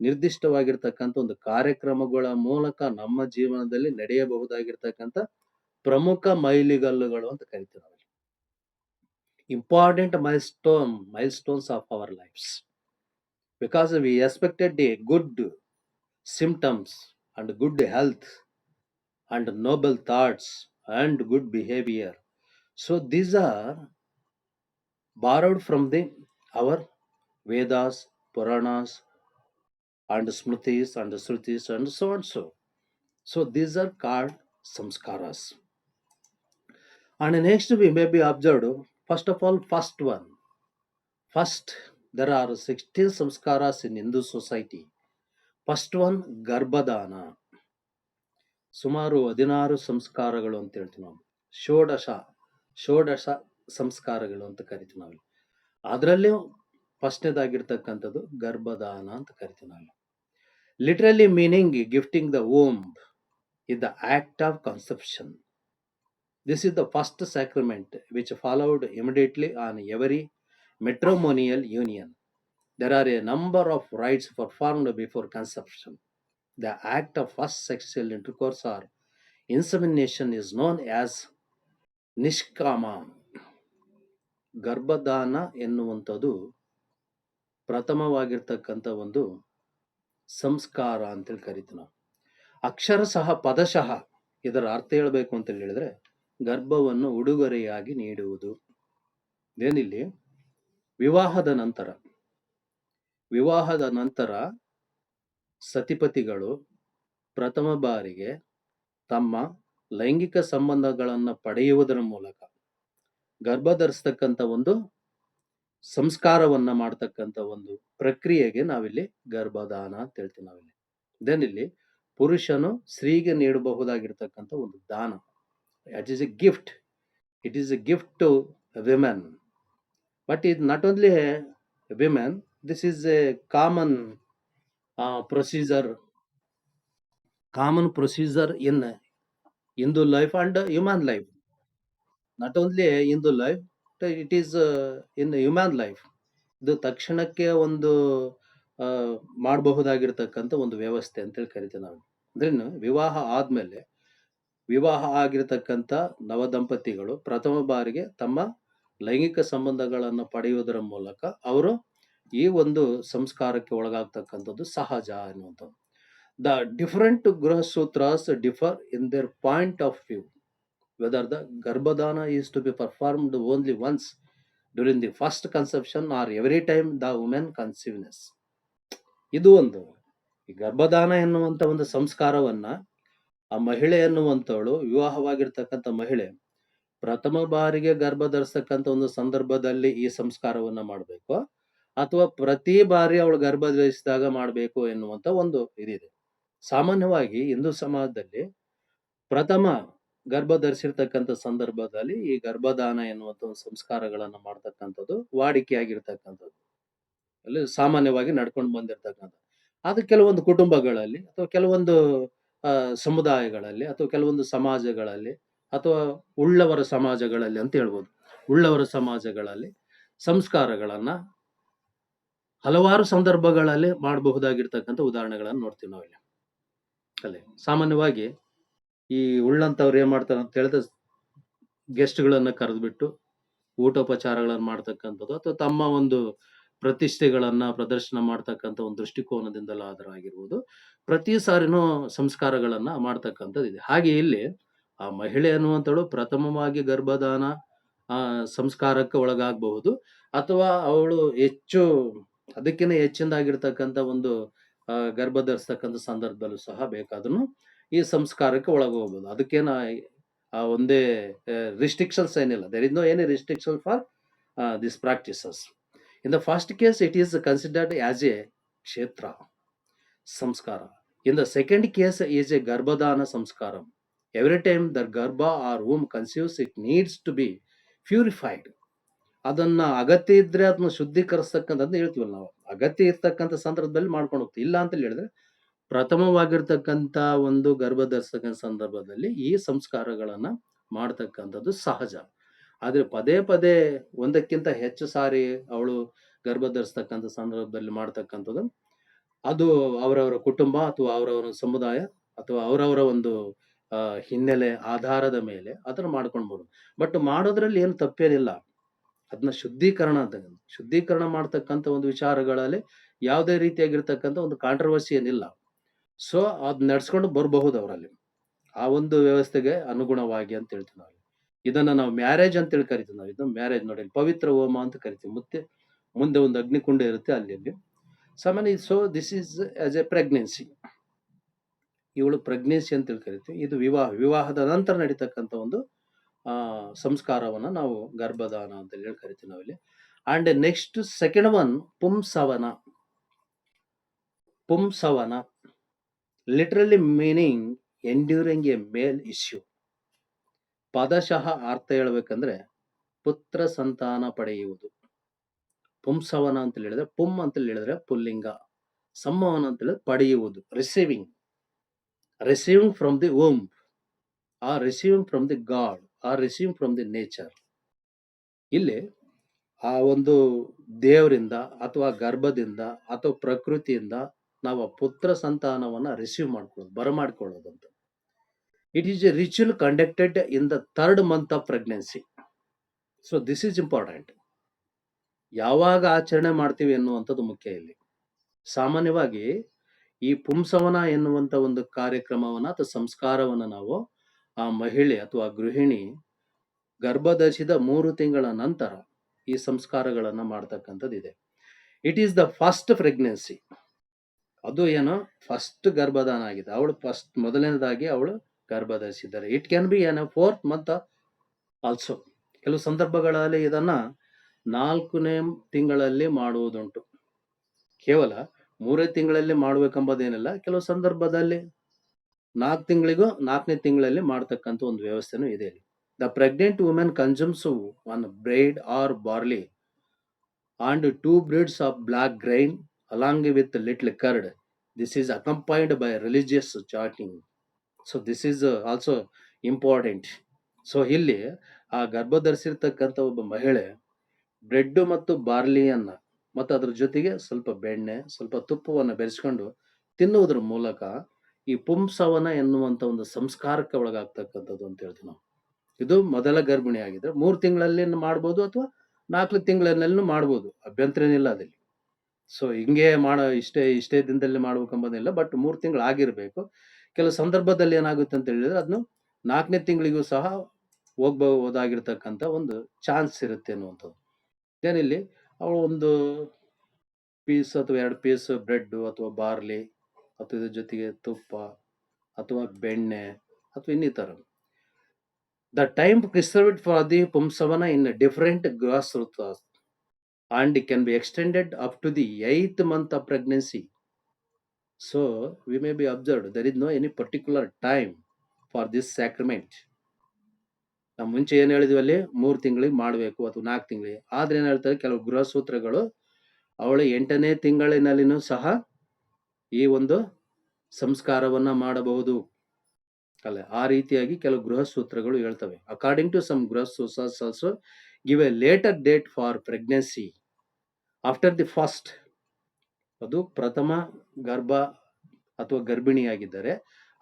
ನಿರ್ದಿಷ್ಟವಾಗಿರ್ತಕ್ಕಂಥ ಒಂದು ಕಾರ್ಯಕ್ರಮಗಳ ಮೂಲಕ ನಮ್ಮ ಜೀವನದಲ್ಲಿ ನಡೆಯಬಹುದಾಗಿರ್ತಕ್ಕಂಥ ಪ್ರಮುಖ ಮೈಲಿಗಲ್ಲುಗಳು ಅಂತ ಕರಿತೀವಿ ನಾವು. Important milestones of our lives, because we expected a good symptoms and good health and noble thoughts and good behaviour. So these are borrowed from our Vedas, Puranas, and Smritis and Shrutis and so and so. So these are called samskaras. And next we may be observed, first of all, first there are 16 samskaras in Hindu society. First one, Garbhadana. ಸುಮಾರು 16 ಸಂಸ್ಕಾರಗಳು ಅಂತ ಹೇಳ್ತೀವಿ ನಾವು. ಷೋಡಶ ಸಂಸ್ಕಾರಗಳು ಅಂತ ಕರಿತೀವಿ ನಾವು. ಅದರಲ್ಲಿ ಫಸ್ಟ್ನೇದಾಗಿರ್ತಕ್ಕಂಥದ್ದು ಗರ್ಭದಾನ ಅಂತ ಕರಿತೀವಿ ನಾವು. Literally meaning gifting the womb is the act of conception. This is the first sacrament which followed immediately on every matrimonial union. There are a number of rites performed before conception. The act of first sexual intercourse or insemination is known as ನಿಷ್ಕಾಮ. ಗರ್ಭದಾನ ಎನ್ನುವಂಥದ್ದು ಪ್ರಥಮವಾಗಿರ್ತಕ್ಕಂಥ ಒಂದು ಸಂಸ್ಕಾರ ಅಂತೇಳಿ ಕರಿತೀವಿ ನಾವು. ಅಕ್ಷರಶಃ ಪದಶಃ ಇದರ ಅರ್ಥ ಹೇಳ್ಬೇಕು ಅಂತ ಹೇಳಿದ್ರೆ ಗರ್ಭವನ್ನು ಉಡುಗೊರೆಯಾಗಿ ನೀಡುವುದು. ಏನಿಲ್ಲಿ ವಿವಾಹದ ನಂತರ ವಿವಾಹದ ನಂತರ ಸತಿಪತಿಗಳು ಪ್ರಥಮ ಬಾರಿಗೆ ತಮ್ಮ ಲೈಂಗಿಕ ಸಂಬಂಧಗಳನ್ನು ಪಡೆಯುವುದರ ಮೂಲಕ ಗರ್ಭ ಧರಿಸ್ತಕ್ಕಂಥ ಒಂದು ಸಂಸ್ಕಾರವನ್ನ ಮಾಡ್ತಕ್ಕಂಥ ಒಂದು ಪ್ರಕ್ರಿಯೆಗೆ ನಾವಿಲ್ಲಿ ಗರ್ಭದಾನ ಅಂತ ಹೇಳ್ತೀವಿ ನಾವಿಲ್ಲಿ. ದೆನ್ ಇಲ್ಲಿ ಪುರುಷನು ಸ್ತ್ರೀಗೆ ನೀಡಬಹುದಾಗಿರ್ತಕ್ಕಂಥ ಒಂದು ದಾನ. It is a gift. It is a gift to women. But ಇದು not only women, this is a common procedure in Hindu life and human life. Not only Hindu life, it is in human life. ಇದು ತಕ್ಷಣಕ್ಕೆ ಒಂದು ಮಾಡಬಹುದಾಗಿರ್ತಕ್ಕಂಥ ಒಂದು ವ್ಯವಸ್ಥೆ ಅಂತೇಳಿ ಕರಿತೀವಿ ನಾವು. ಅಂದ್ರೆ ವಿವಾಹ ಆಗಿರ್ತಕ್ಕಂಥ ನವದಂಪತಿಗಳು ಪ್ರಥಮ ಬಾರಿಗೆ ತಮ್ಮ ಲೈಂಗಿಕ ಸಂಬಂಧಗಳನ್ನು ಪಡೆಯುವುದರ ಮೂಲಕ ಅವರು ಈ ಒಂದು ಸಂಸ್ಕಾರಕ್ಕೆ ಒಳಗಾಗ್ತಕ್ಕಂಥದ್ದು ಸಹಜ ಎನ್ನುವಂಥದ್ದು. The different Grah Sutras differ in their point of view, whether the Garbhadana is to be performed only once during the first conception or every time the woman conceives. ಇದು ಒಂದು ಈ ಗರ್ಭದಾನ ಎನ್ನುವಂತ ಒಂದು ಸಂಸ್ಕಾರವನ್ನ ಆ ಮಹಿಳೆ ಎನ್ನುವಂತವಳು, ವಿವಾಹವಾಗಿರ್ತಕ್ಕಂಥ ಮಹಿಳೆ ಪ್ರಥಮ ಬಾರಿಗೆ ಗರ್ಭ ಧರಿಸ್ತಕ್ಕಂಥ ಒಂದು ಸಂದರ್ಭದಲ್ಲಿ ಈ ಸಂಸ್ಕಾರವನ್ನ ಮಾಡಬೇಕು, ಅಥವಾ ಪ್ರತಿ ಬಾರಿ ಅವಳು ಗರ್ಭ ಧರಿಸಿದಾಗ ಮಾಡಬೇಕು ಎನ್ನುವಂತ ಒಂದು ಇದಿದೆ. ಸಾಮಾನ್ಯವಾಗಿ ಹಿಂದೂ ಸಮಾಜದಲ್ಲಿ ಪ್ರಥಮ ಗರ್ಭ ಧರಿಸಿರ್ತಕ್ಕಂಥ ಸಂದರ್ಭದಲ್ಲಿ ಈ ಗರ್ಭದಾನ ಎನ್ನುವಂತ ಒಂದು ಸಂಸ್ಕಾರಗಳನ್ನ ಮಾಡ್ತಕ್ಕಂಥದ್ದು ವಾಡಿಕೆಯಾಗಿರ್ತಕ್ಕಂಥದ್ದು, ಅಲ್ಲಿ ಸಾಮಾನ್ಯವಾಗಿ ನಡ್ಕೊಂಡು ಬಂದಿರ್ತಕ್ಕಂಥದ್ದು. ಅದು ಕೆಲವೊಂದು ಕುಟುಂಬಗಳಲ್ಲಿ ಅಥವಾ ಕೆಲವೊಂದು ಸಮುದಾಯಗಳಲ್ಲಿ ಅಥವಾ ಕೆಲವೊಂದು ಸಮಾಜಗಳಲ್ಲಿ ಅಥವಾ ಉಳ್ಳವರ ಸಮಾಜಗಳಲ್ಲಿ ಅಂತ ಹೇಳ್ಬೋದು, ಉಳ್ಳವರ ಸಮಾಜಗಳಲ್ಲಿ ಸಂಸ್ಕಾರಗಳನ್ನ ಹಲವಾರು ಸಂದರ್ಭಗಳಲ್ಲಿ ಮಾಡಬಹುದಾಗಿರ್ತಕ್ಕಂಥ ಉದಾಹರಣೆಗಳನ್ನು ನೋಡ್ತೀವಿ ನಾವಿಲ್ಲಿ. ಅಲ್ಲೇ ಸಾಮಾನ್ಯವಾಗಿ ಈ ಉಳ್ಳಂತವ್ರು ಏನ್ ಮಾಡ್ತಾರೆ ಅಂತ ಹೇಳಿದ್ರೆ ಗೆಸ್ಟ್ಗಳನ್ನ ಕರೆದ್ಬಿಟ್ಟು ಊಟೋಪಚಾರಗಳನ್ನ ಮಾಡ್ತಕ್ಕಂಥದ್ದು, ಅಥವಾ ತಮ್ಮ ಒಂದು ಪ್ರತಿಷ್ಠೆಗಳನ್ನ ಪ್ರದರ್ಶನ ಮಾಡ್ತಕ್ಕಂಥ ಒಂದು ದೃಷ್ಟಿಕೋನದಿಂದಲಾದರೂ ಆಗಿರ್ಬೋದು, ಪ್ರತಿ ಸಾರಿನೂ ಸಂಸ್ಕಾರಗಳನ್ನ ಮಾಡ್ತಕ್ಕಂಥದ್ದು ಇದೆ. ಹಾಗೆ ಇಲ್ಲಿ ಆ ಮಹಿಳೆ ಅನ್ನುವಂಥಳು ಪ್ರಥಮವಾಗಿ ಗರ್ಭದಾನ ಸಂಸ್ಕಾರಕ್ಕೆ ಒಳಗಾಗಬಹುದು, ಅಥವಾ ಅವಳು ಅದಕ್ಕಿಂತ ಹೆಚ್ಚಿನದಾಗಿರ್ತಕ್ಕಂಥ ಒಂದು ಗರ್ಭ ಧರಿಸ್ತಕ್ಕಂಥ ಸಂದರ್ಭದಲ್ಲೂ ಸಹ ಬೇಕಾದ್ರೂ ಈ ಸಂಸ್ಕಾರಕ್ಕೆ ಒಳಗೋಗ್ಬೋದು. ಅದಕ್ಕೇನ ಒಂದೇ ರಿಸ್ಟ್ರಿಕ್ಷನ್ಸ್ ಏನಿಲ್ಲ. There is no any restriction for this practices. In the first case, it is considered as a kshetra samskara. In the second case, is a garbhadana samskaram. Every time the garbha or womb conceives, it needs to be purified. ಅದನ್ನ ಅಗತ್ಯ ಇದ್ರೆ ಅದನ್ನ ಶುದ್ಧೀಕರಿಸ್ತಕ್ಕಂಥದ್ದು ಹೇಳ್ತೀವಲ್ಲ ನಾವು. ಅಗತ್ಯ ಇರ್ತಕ್ಕಂಥ ಸಂದರ್ಭದಲ್ಲಿ ಮಾಡ್ಕೊಂಡು ಹೋಗ್ತೀವಿ. ಇಲ್ಲ ಅಂತ ಹೇಳಿದ್ರೆ ಪ್ರಥಮವಾಗಿರ್ತಕ್ಕಂಥ ಒಂದು ಗರ್ಭ ಧರಿಸ್ತಕ್ಕಂಥ ಸಂದರ್ಭದಲ್ಲಿ ಈ ಸಂಸ್ಕಾರಗಳನ್ನ ಮಾಡ್ತಕ್ಕಂಥದ್ದು ಸಹಜ. ಆದ್ರೆ ಪದೇ ಪದೇ ಒಂದಕ್ಕಿಂತ ಹೆಚ್ಚು ಸಾರಿ ಅವಳು ಗರ್ಭ ಧರಿಸ್ತಕ್ಕಂಥ ಸಂದರ್ಭದಲ್ಲಿ ಮಾಡ್ತಕ್ಕಂಥದ್ದು, ಅದು ಅವರವರ ಕುಟುಂಬ ಅಥವಾ ಅವರವರ ಸಮುದಾಯ ಅಥವಾ ಅವರವರ ಒಂದು ಹಿನ್ನೆಲೆ ಆಧಾರದ ಮೇಲೆ ಅದನ್ನ ಮಾಡ್ಕೊಂಡ್ಬೋದು. ಬಟ್ ಮಾಡೋದ್ರಲ್ಲಿ ಏನು ತಪ್ಪೇನಿಲ್ಲ. ಅದನ್ನ ಶುದ್ಧೀಕರಣ ಮಾಡ್ತಕ್ಕಂಥ ಒಂದು ವಿಚಾರಗಳಲ್ಲಿ ಯಾವುದೇ ರೀತಿಯಾಗಿರ್ತಕ್ಕಂಥ ಒಂದು ಕಾಂಟ್ರವರ್ಸಿ ಏನಿಲ್ಲ. ಸೊ ಅದ್ ನಡ್ಸ್ಕೊಂಡು ಬರಬಹುದು ಅವರಲ್ಲಿ, ಆ ಒಂದು ವ್ಯವಸ್ಥೆಗೆ ಅನುಗುಣವಾಗಿ ಅಂತ ಹೇಳ್ತೀವಿ ನಾವು. ಇದನ್ನ ನಾವು ಮ್ಯಾರೇಜ್ ಅಂತ ಹೇಳಿ ಕರಿತೀವಿ ನಾವು. ಇದನ್ನ ಮ್ಯಾರೇಜ್ ನೋಡಿ, ಪವಿತ್ರ ಹೋಮ ಅಂತ ಕರಿತೀವಿ. ಮುಂದೆ ಒಂದು ಅಗ್ನಿಕುಂಡ ಇರುತ್ತೆ ಅಲ್ಲಿ ಸಾಮಾನ್ಯ. So this is as A pregnancy. ಇವಳು ಪ್ರೆಗ್ನೆನ್ಸಿ ಅಂತ ಹೇಳಿ ಕರಿತೀವಿ. ಇದು ವಿವಾಹದ ನಂತರ ನಡೀತಕ್ಕಂಥ ಒಂದು ಸಂಸ್ಕಾರವನ್ನ ನಾವು ಗರ್ಭದಾನ ಅಂತ ಹೇಳಿ ಕರಿತೀವಿ ನಾವಿಲ್ಲಿ. And next second one Pumsavana, literally meaning enduring a male issue. ಪದಶಃ ಅರ್ಥ ಹೇಳ್ಬೇಕಂದ್ರೆ ಪುತ್ರ ಸಂತಾನ ಪಡೆಯುವುದು. ಪುಂಸವನ ಅಂತ ಹೇಳಿದ್ರೆ, ಪುಂ ಅಂತ ಹೇಳಿದ್ರೆ ಪುಲ್ಲಿಂಗ, ಸಂವಹನ ಅಂತ ಹೇಳಿದ್ರೆ ಪಡೆಯುವುದು, receiving from the Om, or receiving from the god, or receiving from the nature. ಇಲ್ಲಿ ಆ ಒಂದು ದೇವರಿಂದ ಅಥವಾ ಗರ್ಭದಿಂದ ಅಥವಾ ಪ್ರಕೃತಿಯಿಂದ ನಾವು ಪುತ್ರ ಸಂತಾನವನ್ನ ರಿಸೀವ್ ಮಾಡ್ಕೊಳ್ಳೋದು, ಬರಮಾಡ್ಕೊಳ್ಳೋದಂತ. It is a ritual conducted in the 3rd month of pregnancy. So this is important. ಯಾವಾಗ ಆಚರಣೆ ಮಾಡ್ತೀವಿ ಎನ್ನುವಂಥದ್ದು ಮುಖ್ಯ ಇಲ್ಲಿ. ಸಾಮಾನ್ಯವಾಗಿ ಈ ಪುಂಸವನ ಎನ್ನುವಂತ ಒಂದು ಕಾರ್ಯಕ್ರಮವನ್ನ ಅಥವಾ ಸಂಸ್ಕಾರವನ್ನ ನಾವು ಆ ಮಹಿಳೆ ಅಥವಾ ಗೃಹಿಣಿ ಗರ್ಭ ಧರಿಸಿದ 3 ತಿಂಗಳ ನಂತರ ಈ ಸಂಸ್ಕಾರಗಳನ್ನ ಮಾಡ್ತಕ್ಕಂಥದ್ದಿದೆ. It is the first pregnancy. ಅದು ಏನು ಫಸ್ಟ್ ಗರ್ಭಧಾನ ಆಗಿದೆ. ಅವಳು ಫಸ್ಟ್ ಮೊದಲನೇದಾಗಿ ಅವಳು ಗರ್ಭ ಧರಿಸಿದ್ದಾರೆ. ಇಟ್ ಕ್ಯಾನ್ ಬಿ ಏನು 4th ಮಂತ್ ಆಲ್ಸೋ. ಕೆಲವು ಸಂದರ್ಭಗಳಲ್ಲಿ ಇದನ್ನ 4ನೇ ತಿಂಗಳಲ್ಲಿ ಮಾಡುವುದುಂಟು. ಕೇವಲ 3 ತಿಂಗಳಲ್ಲಿ ಮಾಡ್ಬೇಕೆಂಬುದೇನಿಲ್ಲ. ಕೆಲವು ಸಂದರ್ಭದಲ್ಲಿ 4 ತಿಂಗಳಿಗೂ 4ನೇ ತಿಂಗಳಲ್ಲಿ ಮಾಡ್ತಕ್ಕಂಥ ಒಂದು ವ್ಯವಸ್ಥೆನೂ ಇದೆ. The pregnant women consumes 1 bread or barley and 2 breads of black grain along with little curd. This is accompanied by religious chanting. So this is also important. So ಇಲ್ಲಿ ಆ ಗರ್ಭ ಧರಿಸಿರ್ತಕ್ಕಂಥ ಒಬ್ಬ ಮಹಿಳೆ ಬ್ರೆಡ್ ಮತ್ತು ಬಾರ್ಲಿಯನ್ನ ಮತ್ತು ಅದ್ರ ಜೊತೆಗೆ ಸ್ವಲ್ಪ ಬೆಣ್ಣೆ, ಸ್ವಲ್ಪ ತುಪ್ಪವನ್ನು ಬೆರೆಸ್ಕೊಂಡು ತಿನ್ನುವುದರ ಮೂಲಕ ಈ ಪುಂಸವನ ಎನ್ನುವಂತ ಒಂದು ಸಂಸ್ಕಾರಕ್ಕೆ ಒಳಗಾಗ್ತಕ್ಕಂಥದ್ದು ಅಂತ ಹೇಳ್ತೀವಿ ನಾವು. ಇದು ಮೊದಲ ಗರ್ಭಿಣಿ ಆಗಿದ್ರೆ 3 ತಿಂಗಳಲ್ಲಿ ಮಾಡ್ಬೋದು ಅಥವಾ 4 ತಿಂಗಳಲ್ಲೂ ಮಾಡ್ಬೋದು, ಅಭ್ಯಂತರ ಏನಿಲ್ಲ ಅದಲ್ಲಿ. ಸೊ ಹಿಂಗೆ ಇಷ್ಟೇ ದಿನದಲ್ಲಿ ಮಾಡ್ಬೇಕಂಬೋದಿಲ್ಲ, ಬಟ್ 3 ತಿಂಗಳು ಆಗಿರ್ಬೇಕು. ಕೆಲವು ಸಂದರ್ಭದಲ್ಲಿ ಏನಾಗುತ್ತೆ ಅಂತ ಹೇಳಿದ್ರೆ ಅದನ್ನು 4ನೇ ತಿಂಗಳಿಗೂ ಸಹ ಹೋಗ್ಬಹುದಾಗಿರ್ತಕ್ಕಂಥ ಒಂದು ಚಾನ್ಸ್ ಇರುತ್ತೆ ಅನ್ನುವಂಥದ್ದು. ಏನಿಲ್ಲಿ ಅವಳು ಒಂದು ಪೀಸ್ ಅಥವಾ 2 ಪೀಸ್ ಬ್ರೆಡ್ ಅಥವಾ ಬಾರ್ಲಿ ಅಥವಾ ಇದ್ರ ಜೊತೆಗೆ ತುಪ್ಪ ಅಥವಾ ಬೆಣ್ಣೆ ಅಥವಾ ಇನ್ನಿತರ. The time prescribed for the Pumsavana in a different grassroots and can be extended up to the 8th month of pregnancy. So we may be observed there is no any particular time for this sacrament. ನಾವು ಮುಂಚೆ ಏನು ಹೇಳಿದ್ವಿ ಅಲ್ಲಿ 3 ತಿಂಗಳಿಗೆ ಮಾಡಬೇಕು ಅಥವಾ 4 ತಿಂಗಳಿಗೆ. ಆದ್ರೆ ಏನು ಹೇಳ್ತಾರೆ ಕೆಲವು ಗೃಹ ಸೂತ್ರಗಳು ಅವಳ 8ನೇ ತಿಂಗಳಿನಲ್ಲಿನೂ ಸಹ ಈ ಒಂದು ಸಂಸ್ಕಾರವನ್ನ ಮಾಡಬಹುದು ಅಲ್ಲ. ಆ ರೀತಿಯಾಗಿ ಕೆಲವು ಗೃಹ ಸೂತ್ರಗಳು ಹೇಳ್ತವೆ. According to some Griha Sutras also give a later date for pregnancy after the first. ಅದು ಪ್ರಥಮ ಗರ್ಭ ಅಥವಾ ಗರ್ಭಿಣಿಯಾಗಿದ್ದರೆ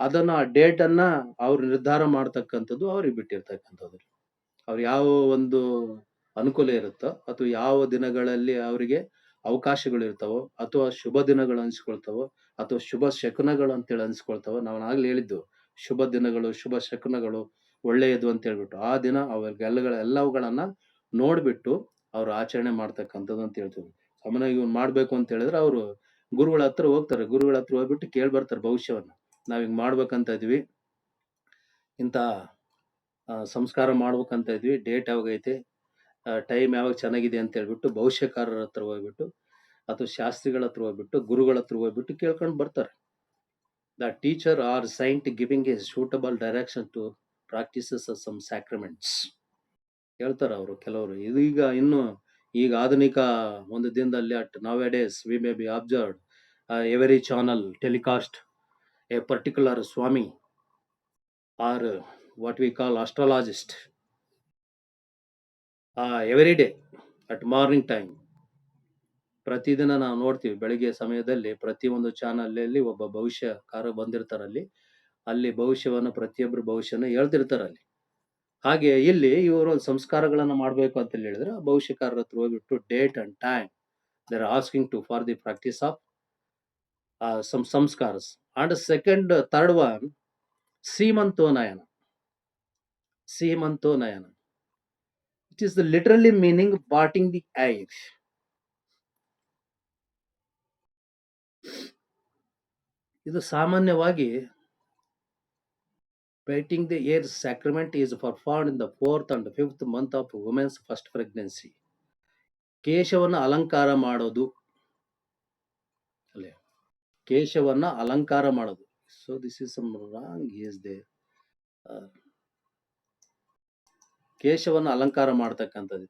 ಅದನ್ನ ಆ ಡೇಟ್ ಅನ್ನ ಅವ್ರು ನಿರ್ಧಾರ ಮಾಡ್ತಕ್ಕಂಥದ್ದು ಅವ್ರಿಗೆ ಬಿಟ್ಟಿರ್ತಕ್ಕಂಥದ್ದು. ಅವ್ರು ಯಾವ ಒಂದು ಅನುಕೂಲ ಇರುತ್ತೋ ಅಥವಾ ಯಾವ ದಿನಗಳಲ್ಲಿ ಅವರಿಗೆ ಅವಕಾಶಗಳು ಇರ್ತಾವೋ ಅಥವಾ ಶುಭ ದಿನಗಳು ಅನ್ಸ್ಕೊಳ್ತಾವೋ ಅಥವಾ ಶುಭ ಶಕುನಗಳು ಅಂತೇಳಿ ಅನ್ಸ್ಕೊಳ್ತಾವೋ. ನಾವು ಆಗ್ಲೇ ಹೇಳಿದ್ದು ಶುಭ ದಿನಗಳು, ಶುಭ ಶಕುನಗಳು ಒಳ್ಳೆಯದು ಅಂತ ಹೇಳ್ಬಿಟ್ಟು ಆ ದಿನ ಎಲ್ಲವುಗಳನ್ನ ನೋಡ್ಬಿಟ್ಟು ಅವ್ರು ಆಚರಣೆ ಮಾಡ್ತಕ್ಕಂಥದ್ದು ಅಂತ ಹೇಳ್ತೀವಿ. ಸಾಮಾನ್ಯವಾಗಿ ಇವ್ನು ಮಾಡ್ಬೇಕು ಅಂತ ಹೇಳಿದ್ರೆ ಅವರು ಗುರುಗಳ ಹತ್ರ ಹೋಗ್ತಾರೆ. ಗುರುಗಳ ಹತ್ರ ಹೋಗ್ಬಿಟ್ಟು ಕೇಳಿ ಬರ್ತಾರೆ ಭವಿಷ್ಯವನ್ನ. ನಾವ್ ಹಿಂಗ್ ಮಾಡ್ಬೇಕಂತ ಇದ್ವಿ, ಇಂಥ ಸಂಸ್ಕಾರ ಮಾಡ್ಬೇಕಂತ ಇದ್ವಿ, ಡೇಟ್ ಯಾವಾಗೈತೆ, ಟೈಮ್ ಯಾವಾಗ ಚೆನ್ನಾಗಿದೆ ಅಂತ ಹೇಳ್ಬಿಟ್ಟು ಭವಿಷ್ಯಕಾರರ ಹತ್ರ ಹೋಗ್ಬಿಟ್ಟು ಅಥವಾ ಶಾಸ್ತ್ರಿಗಳ ಹತ್ರ ಹೋಗ್ಬಿಟ್ಟು ಗುರುಗಳ ಹತ್ರ ಹೋಗ್ಬಿಟ್ಟು ಕೇಳ್ಕೊಂಡು ಬರ್ತಾರೆ. The teacher or saint giving a suitable direction to practices of some sacraments. ಹೇಳ್ತಾರೆ ಅವರು ಕೆಲವರು. ಇದೀಗ ಇನ್ನು ಈಗ ಆಧುನಿಕ ಒಂದು ದಿನದಲ್ಲಿ at nowadays we may be observed every channel telecast a particular swami or what we call astrologist every day at morning time. ಪ್ರತಿದಿನ ನಾವು ನೋಡ್ತೀವಿ ಬೆಳಿಗ್ಗೆ ಸಮಯದಲ್ಲಿ ಪ್ರತಿಯೊಂದು ಚಾನಲ್ ಒಬ್ಬ ಭವಿಷ್ಯಕಾರ ಬಂದಿರ್ತಾರಲ್ಲಿ. ಅಲ್ಲಿ ಭವಿಷ್ಯವನ್ನು ಪ್ರತಿಯೊಬ್ಬರು ಭವಿಷ್ಯನ ಹೇಳ್ತಿರ್ತಾರಲ್ಲಿ. ಹಾಗೆ ಇಲ್ಲಿ ಇವರು ಸಂಸ್ಕಾರಗಳನ್ನ ಮಾಡ್ಬೇಕು ಅಂತ ಹೇಳಿದ್ರೆ ಭವಿಷ್ಯಕಾರರ ಹತ್ರ ಹೋಗ್ಬಿಟ್ಟು date and time they are asking to for the practice of some samskaras. And third one Simantonnayana. Simantonnayana it is the literally meaning parting the hair. ಇದು ಸಾಮಾನ್ಯವಾಗಿ parting the air sacrament is performed in the 4th and 5th month of woman's first pregnancy. ಕೇಶವನ್ನ ಅಲಂಕಾರ ಮಾಡೋದು ಅಲ್ಲೇ, ಕೇಶವನ್ನ ಅಲಂಕಾರ ಮಾಡೋದು. So this is some wrong is they. ಕೇಶವನ್ನ ಅಲಂಕಾರ ಮಾಡ್ತಕ್ಕಂಥದ್ದು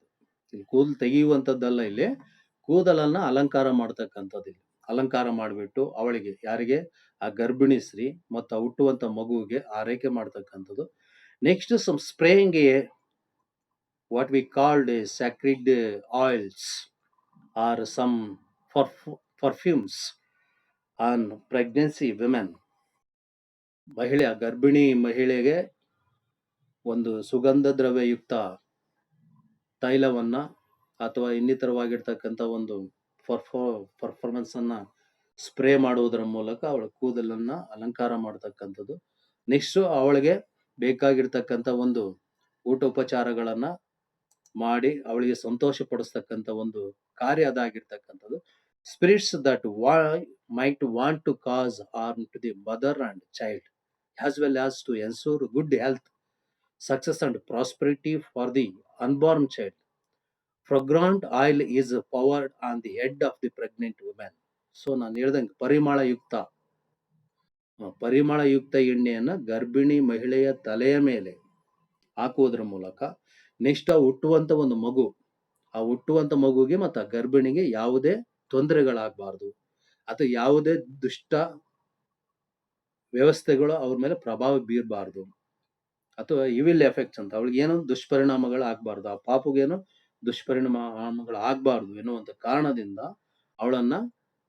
ಇಲ್ಲಿ ಕೂದಲು ತೆಗೆಯುವಂಥದ್ದಲ್ಲ, ಇಲ್ಲಿ ಕೂದಲನ್ನ ಅಲಂಕಾರ ಮಾಡ್ತಕ್ಕಂಥದ್ದು. ಇಲ್ಲಿ ಅಲಂಕಾರ ಮಾಡಿಬಿಟ್ಟು ಅವಳಿಗೆ ಯಾರಿಗೆ ಆ ಗರ್ಭಿಣಿ ಸ್ತ್ರೀ ಮತ್ತು ಹುಟ್ಟುವಂತ ಮಗುವಿಗೆ ಆರೈಕೆ ಮಾಡ್ತಕ್ಕಂಥದ್ದು. Next some spraying what we called sacred oils or some perfumes on pregnancy women. ಮಹಿಳೆ ಗರ್ಭಿಣಿ ಮಹಿಳೆಗೆ ಒಂದು ಸುಗಂಧ ದ್ರವ್ಯಯುಕ್ತ ತೈಲವನ್ನ ಅಥವಾ ಇನ್ನಿತರವಾಗಿರ್ತಕ್ಕಂಥ ಒಂದು ಪರ್ಫಾರ್ಮೆನ್ಸ್ ಅನ್ನ ಸ್ಪ್ರೇ ಮಾಡುವುದರ ಮೂಲಕ ಅವಳ ಕೂದಲನ್ನ ಅಲಂಕಾರ ಮಾಡತಕ್ಕಂಥದ್ದು. ನೆಕ್ಸ್ಟ್ ಅವಳಿಗೆ ಬೇಕಾಗಿರ್ತಕ್ಕಂಥ ಒಂದು ಊಟೋಪಚಾರಗಳನ್ನ ಮಾಡಿ ಅವಳಿಗೆ ಸಂತೋಷ ಪಡಿಸ್ತಕ್ಕಂಥ ಒಂದು ಕಾರ್ಯ ಅದಾಗಿರ್ತಕ್ಕಂಥದ್ದು. Spirits that might want to cause harm to the mother and child, as well as to ensure good health, success and prosperity for the unborn child. Fragrant oil is poured on the head of the pregnant woman. So ನಾನು ಹೇಳ್ದಂಗೆ ಪರಿಮಳಯುಕ್ತ ಎಣ್ಣೆಯನ್ನ ಗರ್ಭಿಣಿ ಮಹಿಳೆಯ ತಲೆಯ ಮೇಲೆ ಹಾಕುವುದರ ಮೂಲಕ ನೆಕ್ಸ್ಟ್ ಆ ಹುಟ್ಟುವಂತ ಮಗುಗೆ ಮತ್ತು ಆ ಗರ್ಭಿಣಿಗೆ ಯಾವುದೇ ತೊಂದರೆಗಳಾಗಬಾರ್ದು ಅಥವಾ ಯಾವುದೇ ದುಷ್ಟ ವ್ಯವಸ್ಥೆಗಳು ಅವ್ರ ಮೇಲೆ ಪ್ರಭಾವ ಬೀರಬಾರ್ದು ಅಥವಾ ಇವಿಲ್ ಎಫೆಕ್ಟ್ಸ್ ಅಂತ ಅವಳಿಗೆ ಏನೋ ದುಷ್ಪರಿಣಾಮಗಳು ಆಗ್ಬಾರ್ದು, ಆ ಪಾಪುಗೇನೋ ದುಷ್ಪರಿಣಾಮಗಳು ಆಗ್ಬಾರ್ದು ಎನ್ನುವಂತ ಕಾರಣದಿಂದ ಅವಳನ್ನ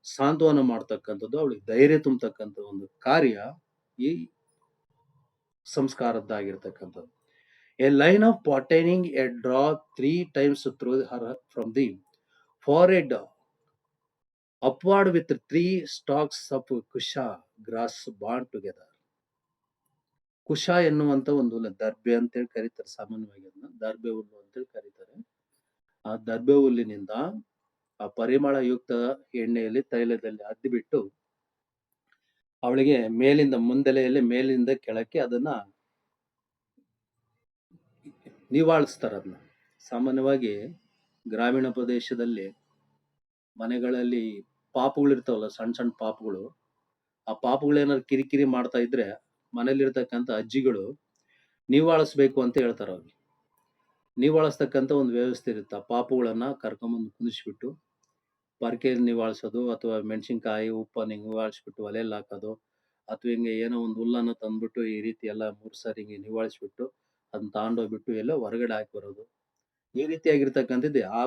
ಸಾಂತ್ವನ ಮಾಡ್ತಕ್ಕಂಥದ್ದು, ಅವಳಿಗೆ ಧೈರ್ಯ ತುಂಬತಕ್ಕಂಥ ಒಂದು ಕಾರ್ಯ ಈ ಸಂಸ್ಕಾರದ್ದಾಗಿರ್ತಕ್ಕಂಥದ್ದು. A line of pertaining a draw 3 times through her from the forehead upward with 3 stalks of kusha grass bound together. Kusha ಎನ್ನುವಂತ ಒಂದು ಹುಲ್ಲು, ದರ್ಬೆ ಅಂತೇಳಿ ಕರೀತಾರೆ ಸಾಮಾನ್ಯವಾಗಿ, ಅದನ್ನ ದರ್ಬೆ ಹುಲ್ಲು ಅಂತೇಳಿ ಕರೀತಾರೆ. ಆ ದರ್ಬೆ ಹುಲ್ಲಿನಿಂದ ಆ ಪರಿಮಳಯುಕ್ತ ಎಣ್ಣೆಯಲ್ಲಿ ತೈಲದಲ್ಲಿ ಅದ್ದಿಬಿಟ್ಟು ಅವಳಿಗೆ ಮೇಲಿಂದ ಮುಂದೆಲೆಯಲ್ಲಿ ಮೇಲಿಂದ ಕೆಳಕ್ಕೆ ಅದನ್ನ ನಿವಾಳಿಸ್ತಾರೆ. ಅದನ್ನ ಸಾಮಾನ್ಯವಾಗಿ ಗ್ರಾಮೀಣ ಪ್ರದೇಶದಲ್ಲಿ ಮನೆಗಳಲ್ಲಿ ಪಾಪುಗಳು ಇರ್ತಾವಲ್ಲ, ಸಣ್ಣ ಸಣ್ಣ ಪಾಪುಗಳು, ಆ ಪಾಪುಗಳು ಏನಾದ್ರು ಕಿರಿಕಿರಿ ಮಾಡ್ತಾ ಇದ್ರೆ ಮನೇಲಿರ್ತಕ್ಕಂಥ ಅಜ್ಜಿಗಳು ನಿವಾಳಿಸ್ಬೇಕು ಅಂತ ಹೇಳ್ತಾರೆ. ಅವ್ರಿಗೆ ನಿವಾಳಿಸ್ತಕ್ಕಂಥ ಒಂದು ವ್ಯವಸ್ಥೆ ಇರುತ್ತೆ. ಆ ಪಾಪುಗಳನ್ನ ಕರ್ಕೊಂಬಂದು ಕುದಿಸ್ಬಿಟ್ಟು ಪರಕೆಯಲ್ಲಿ ನಿವಾಳಿಸೋದು ಅಥವಾ ಮೆಣಸಿನ್ಕಾಯಿ ಉಪ್ಪನ್ನು ನಿವಾಳಿಸ್ಬಿಟ್ಟು ಒಲೆಯಲ್ಲಿ ಹಾಕೋದು, ಅಥವಾ ಹಿಂಗೆ ಏನೋ ಒಂದು ಹುಲ್ಲನ್ನು ತಂದ್ಬಿಟ್ಟು ಈ ರೀತಿ ಎಲ್ಲ 3 ಸಾರಿ ಹಿಂಗೆ ನಿವಾಳಿಸ್ಬಿಟ್ಟು ಅದನ್ನ ತಗೊಂಡೋಗ್ಬಿಟ್ಟು ಎಲ್ಲೋ ಹೊರಗಡೆ ಹಾಕಿ ಬರೋದು. ಈ ರೀತಿಯಾಗಿರ್ತಕ್ಕಂಥದ್ದು ಆ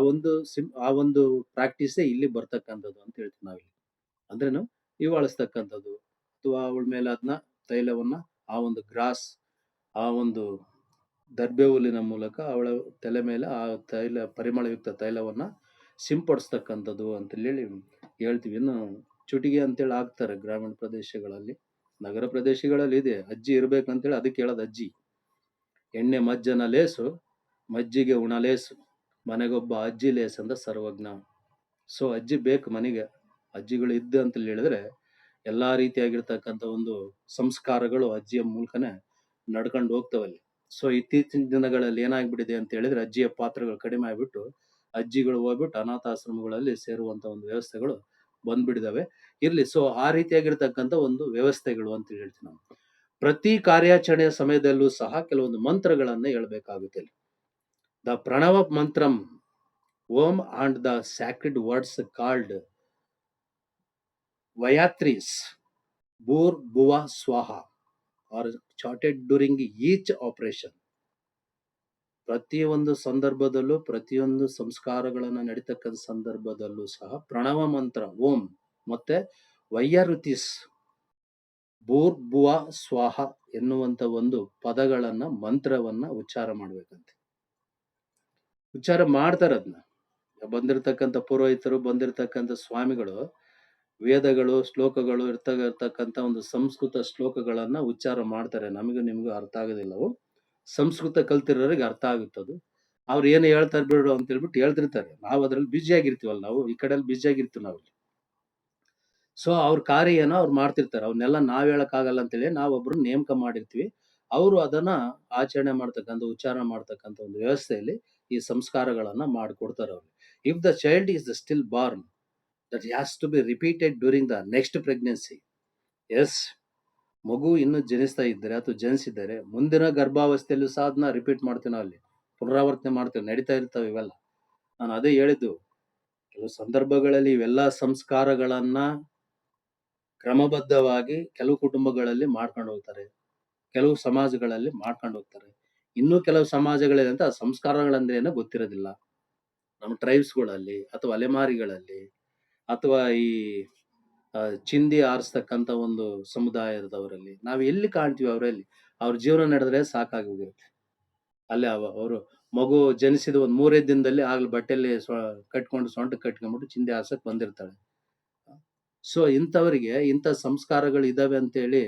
ಒಂದು ಪ್ರಾಕ್ಟೀಸೇ ಇಲ್ಲಿ ಬರ್ತಕ್ಕಂಥದ್ದು ಅಂತ ಹೇಳ್ತೀವಿ ನಾವಿಲ್ಲಿ. ಅಂದ್ರೇನು ನಿವಾಳಿಸ್ತಕ್ಕಂಥದ್ದು ಅಥವಾ ಅವಳ ಮೇಲೆ ಅದನ್ನ ತೈಲವನ್ನ ಆ ಒಂದು ಗ್ರಾಸ್, ಆ ಒಂದು ದರ್ಬೆ ಹುಲ್ಲಿನ ಮೂಲಕ ಅವಳ ತಲೆ ಮೇಲೆ ಆ ಪರಿಮಳಯುಕ್ತ ತೈಲವನ್ನ ಸಿಂಪಡಿಸ್ತಕ್ಕಂಥದ್ದು ಅಂತ ಹೇಳಿ ಹೇಳ್ತೀವಿ. ಇನ್ನು ಚುಟಿಗೆ ಅಂತೇಳಿ ಹಾಕ್ತಾರೆ ಗ್ರಾಮೀಣ ಪ್ರದೇಶಗಳಲ್ಲಿ. ನಗರ ಪ್ರದೇಶಗಳಲ್ಲಿ ಇದೆ ಅಜ್ಜಿ ಇರ್ಬೇಕಂತೇಳಿ ಅದಕ್ಕೆ ಹೇಳೋದು ಅಜ್ಜಿ. ಎಣ್ಣೆ ಮಜ್ಜನ ಲೇಸು, ಮಜ್ಜಿಗೆ ಉಣಲೇಸು, ಮನೆಗೊಬ್ಬ ಅಜ್ಜಿ ಲೇಸು ಅಂತ ಸರ್ವಜ್ಞ. ಸೊ ಅಜ್ಜಿ ಬೇಕು ಮನೆಗೆ. ಅಜ್ಜಿಗಳು ಇದ್ದು ಅಂತ ಹೇಳಿದ್ರೆ ಎಲ್ಲಾ ರೀತಿಯಾಗಿರ್ತಕ್ಕಂಥ ಒಂದು ಸಂಸ್ಕಾರಗಳು ಅಜ್ಜಿಯ ಮೂಲಕನೇ ನಡ್ಕೊಂಡು ಹೋಗ್ತವಲ್ಲಿ. ಸೊ ಇತ್ತೀಚಿನ ದಿನಗಳಲ್ಲಿ ಏನಾಗ್ಬಿಟ್ಟಿದೆ ಅಂತ ಹೇಳಿದ್ರೆ ಅಜ್ಜಿಯ ಪಾತ್ರಗಳು ಕಡಿಮೆ ಆಗ್ಬಿಟ್ಟು ಅಜ್ಜಿಗಳು ಹೋಗ್ಬಿಟ್ಟು ಅನಾಥಾಶ್ರಮಗಳಲ್ಲಿ ಸೇರುವಂತ ಒಂದು ವ್ಯವಸ್ಥೆಗಳು ಬಂದ್ಬಿಟ್ಟಿದಾವೆ. ಇರ್ಲಿ, ಸೊ ಆ ರೀತಿಯಾಗಿರ್ತಕ್ಕಂಥ ಒಂದು ವ್ಯವಸ್ಥೆಗಳು ಅಂತ ಹೇಳ್ತೀವಿ ನಾವು. ಪ್ರತಿ ಕಾರ್ಯಾಚರಣೆಯ ಸಮಯದಲ್ಲೂ ಸಹ ಕೆಲವೊಂದು ಮಂತ್ರಗಳನ್ನ ಹೇಳ್ಬೇಕಾಗುತ್ತೆ. The pranava mantram Om and the sacred words called ವಯಾತ್ರೀಸ್ bhur bhuva swaha are chanted during each operation. ಪ್ರತಿಯೊಂದು ಸಂದರ್ಭದಲ್ಲೂ, ಪ್ರತಿಯೊಂದು ಸಂಸ್ಕಾರಗಳನ್ನ ನಡೀತಕ್ಕಂಥ ಸಂದರ್ಭದಲ್ಲೂ ಸಹ ಪ್ರಣವ ಮಂತ್ರ ಓಂ ಮತ್ತೆ ವೈಯರುತಿಸ್ ಭೂರ್ ಭುವ ಸ್ವಾಹ ಎನ್ನುವಂತ ಒಂದು ಪದಗಳನ್ನ, ಮಂತ್ರವನ್ನ ಉಚ್ಚಾರ ಮಾಡ್ಬೇಕಂತೆ. ಉಚ್ಚಾರ ಮಾಡ್ತಾರೆ. ಅದನ್ನ ಬಂದಿರತಕ್ಕಂಥ ಪುರೋಹಿತರು, ಬಂದಿರತಕ್ಕಂಥ ಸ್ವಾಮಿಗಳು ವೇದಗಳು, ಶ್ಲೋಕಗಳು ಇರ್ತಕ್ಕಂಥ ಒಂದು ಸಂಸ್ಕೃತ ಶ್ಲೋಕಗಳನ್ನ ಉಚ್ಚಾರ ಮಾಡ್ತಾರೆ. ನಮಗೂ ನಿಮಗೂ ಅರ್ಥ ಆಗೋದಿಲ್ಲವು. ಸಂಸ್ಕೃತ ಕಲ್ತಿರೋರಿಗೆ ಅರ್ಥ ಆಗುತ್ತದು. ಅವ್ರು ಏನು ಹೇಳ್ತಾರೆ ಬಿಡು ಅಂತ ಹೇಳ್ಬಿಟ್ಟು ಹೇಳ್ತಿರ್ತಾರೆ. ನಾವು ಅದ್ರಲ್ಲಿ ಬ್ಯುಸಿ ಆಗಿರ್ತೀವಲ್ಲ, ನಾವು ಈ ಕಡೆಯಲ್ಲಿ ಬ್ಯುಸಿ ಆಗಿರ್ತೀವಿ ನಾವು. ಸೊ ಅವ್ರ ಕಾರ್ಯ ಏನೋ ಅವ್ರು ಮಾಡ್ತಿರ್ತಾರೆ. ಅವನ್ನೆಲ್ಲ ನಾವ್ ಹೇಳಕ್ಕಾಗಲ್ಲ ಅಂತೇಳಿ ನಾವೊಬ್ರು ನೇಮಕ ಮಾಡಿರ್ತೀವಿ. ಅವರು ಅದನ್ನ ಆಚರಣೆ ಮಾಡ್ತಕ್ಕಂಥ, ಉಚ್ಚಾರ ಮಾಡ್ತಕ್ಕಂಥ ಒಂದು ವ್ಯವಸ್ಥೆಯಲ್ಲಿ ಈ ಸಂಸ್ಕಾರಗಳನ್ನ ಮಾಡಿಕೊಡ್ತಾರೆ ಅವ್ರು. If the child is stillborn, that has to be repeated during the next pregnancy. Yes, ಮಗು ಇನ್ನು ಜನಿಸ್ತಾ ಇದ್ದಾರೆ ಅಥವಾ ಜನಿಸಿದ್ದಾರೆ, ಮುಂದಿನ ಗರ್ಭಾವಸ್ಥೆಯಲ್ಲೂ ಸಹ ಅದನ್ನ ರಿಪೀಟ್ ಮಾಡ್ತೀವಿ ನಾವು. ಅಲ್ಲಿ ಪುನರಾವರ್ತನೆ ಮಾಡ್ತೀವಿ, ನಡೀತಾ ಇರ್ತವೆ ಇವೆಲ್ಲ. ನಾನು ಅದೇ ಹೇಳಿದ್ದು, ಕೆಲವು ಸಂದರ್ಭಗಳಲ್ಲಿ ಇವೆಲ್ಲ ಸಂಸ್ಕಾರಗಳನ್ನ ಕ್ರಮಬದ್ಧವಾಗಿ ಕೆಲವು ಕುಟುಂಬಗಳಲ್ಲಿ ಮಾಡ್ಕೊಂಡು ಹೋಗ್ತಾರೆ, ಕೆಲವು ಸಮಾಜಗಳಲ್ಲಿ ಮಾಡ್ಕೊಂಡು ಹೋಗ್ತಾರೆ. ಇನ್ನು ಕೆಲವು ಸಮಾಜಗಳಲ್ಲಿ ಅಂತ ಸಂಸ್ಕಾರಗಳಂದ್ರೆ ಏನೋ ಗೊತ್ತಿರೋದಿಲ್ಲ. ನಮ್ಮ ಟ್ರೈಬ್ಸ್ಗಳಲ್ಲಿ ಅಥವಾ ಅಲೆಮಾರಿಗಳಲ್ಲಿ ಅಥವಾ ಈ ಚಿಂದಿ ಆರಿಸ್ತಕ್ಕಂಥ ಒಂದು ಸಮುದಾಯದವರಲ್ಲಿ ನಾವು ಎಲ್ಲಿ ಕಾಣ್ತೀವಿ? ಅವರಲ್ಲಿ ಅವ್ರ ಜೀವನ ನಡೆದ್ರೆ ಸಾಕಾಗಿ ಹೋಗಿರುತ್ತೆ. ಅಲ್ಲಿ ಅವರು ಮಗು ಜನಿಸಿದ ಒಂದು 3 ದಿನದಲ್ಲಿ ಆಗ್ಲಿ ಬಟ್ಟೆಯಲ್ಲಿ ಕಟ್ಕೊಂಡು ಸೊಂಟ ಕಟ್ಕೊಂಡ್ಬಿಟ್ಟು ಚಿಂದಿ ಆರ್ಸಕ್ ಬಂದಿರ್ತಾಳೆ. ಸೊ ಇಂಥವರಿಗೆ ಇಂಥ ಸಂಸ್ಕಾರಗಳು ಇದಾವೆ ಅಂತೇಳಿ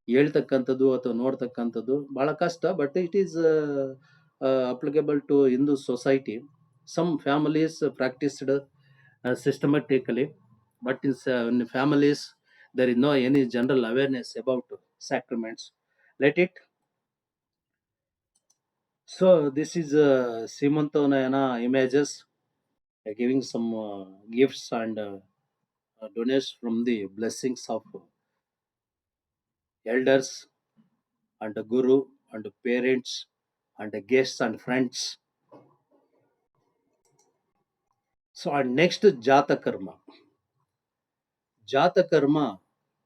ಹೇಳ್ತಕ್ಕಂಥದ್ದು ಅಥವಾ ನೋಡ್ತಕ್ಕಂಥದ್ದು ಬಹಳ ಕಷ್ಟ. But it is applicable to Hindu society. Some families practised systematically, but in families there is no any general awareness about sacraments. Let it. So this is Simantonayana images giving some gifts and donations from the blessings of elders and the guru and the parents and the guests and friends. So our next Jata Karma. Jata Karma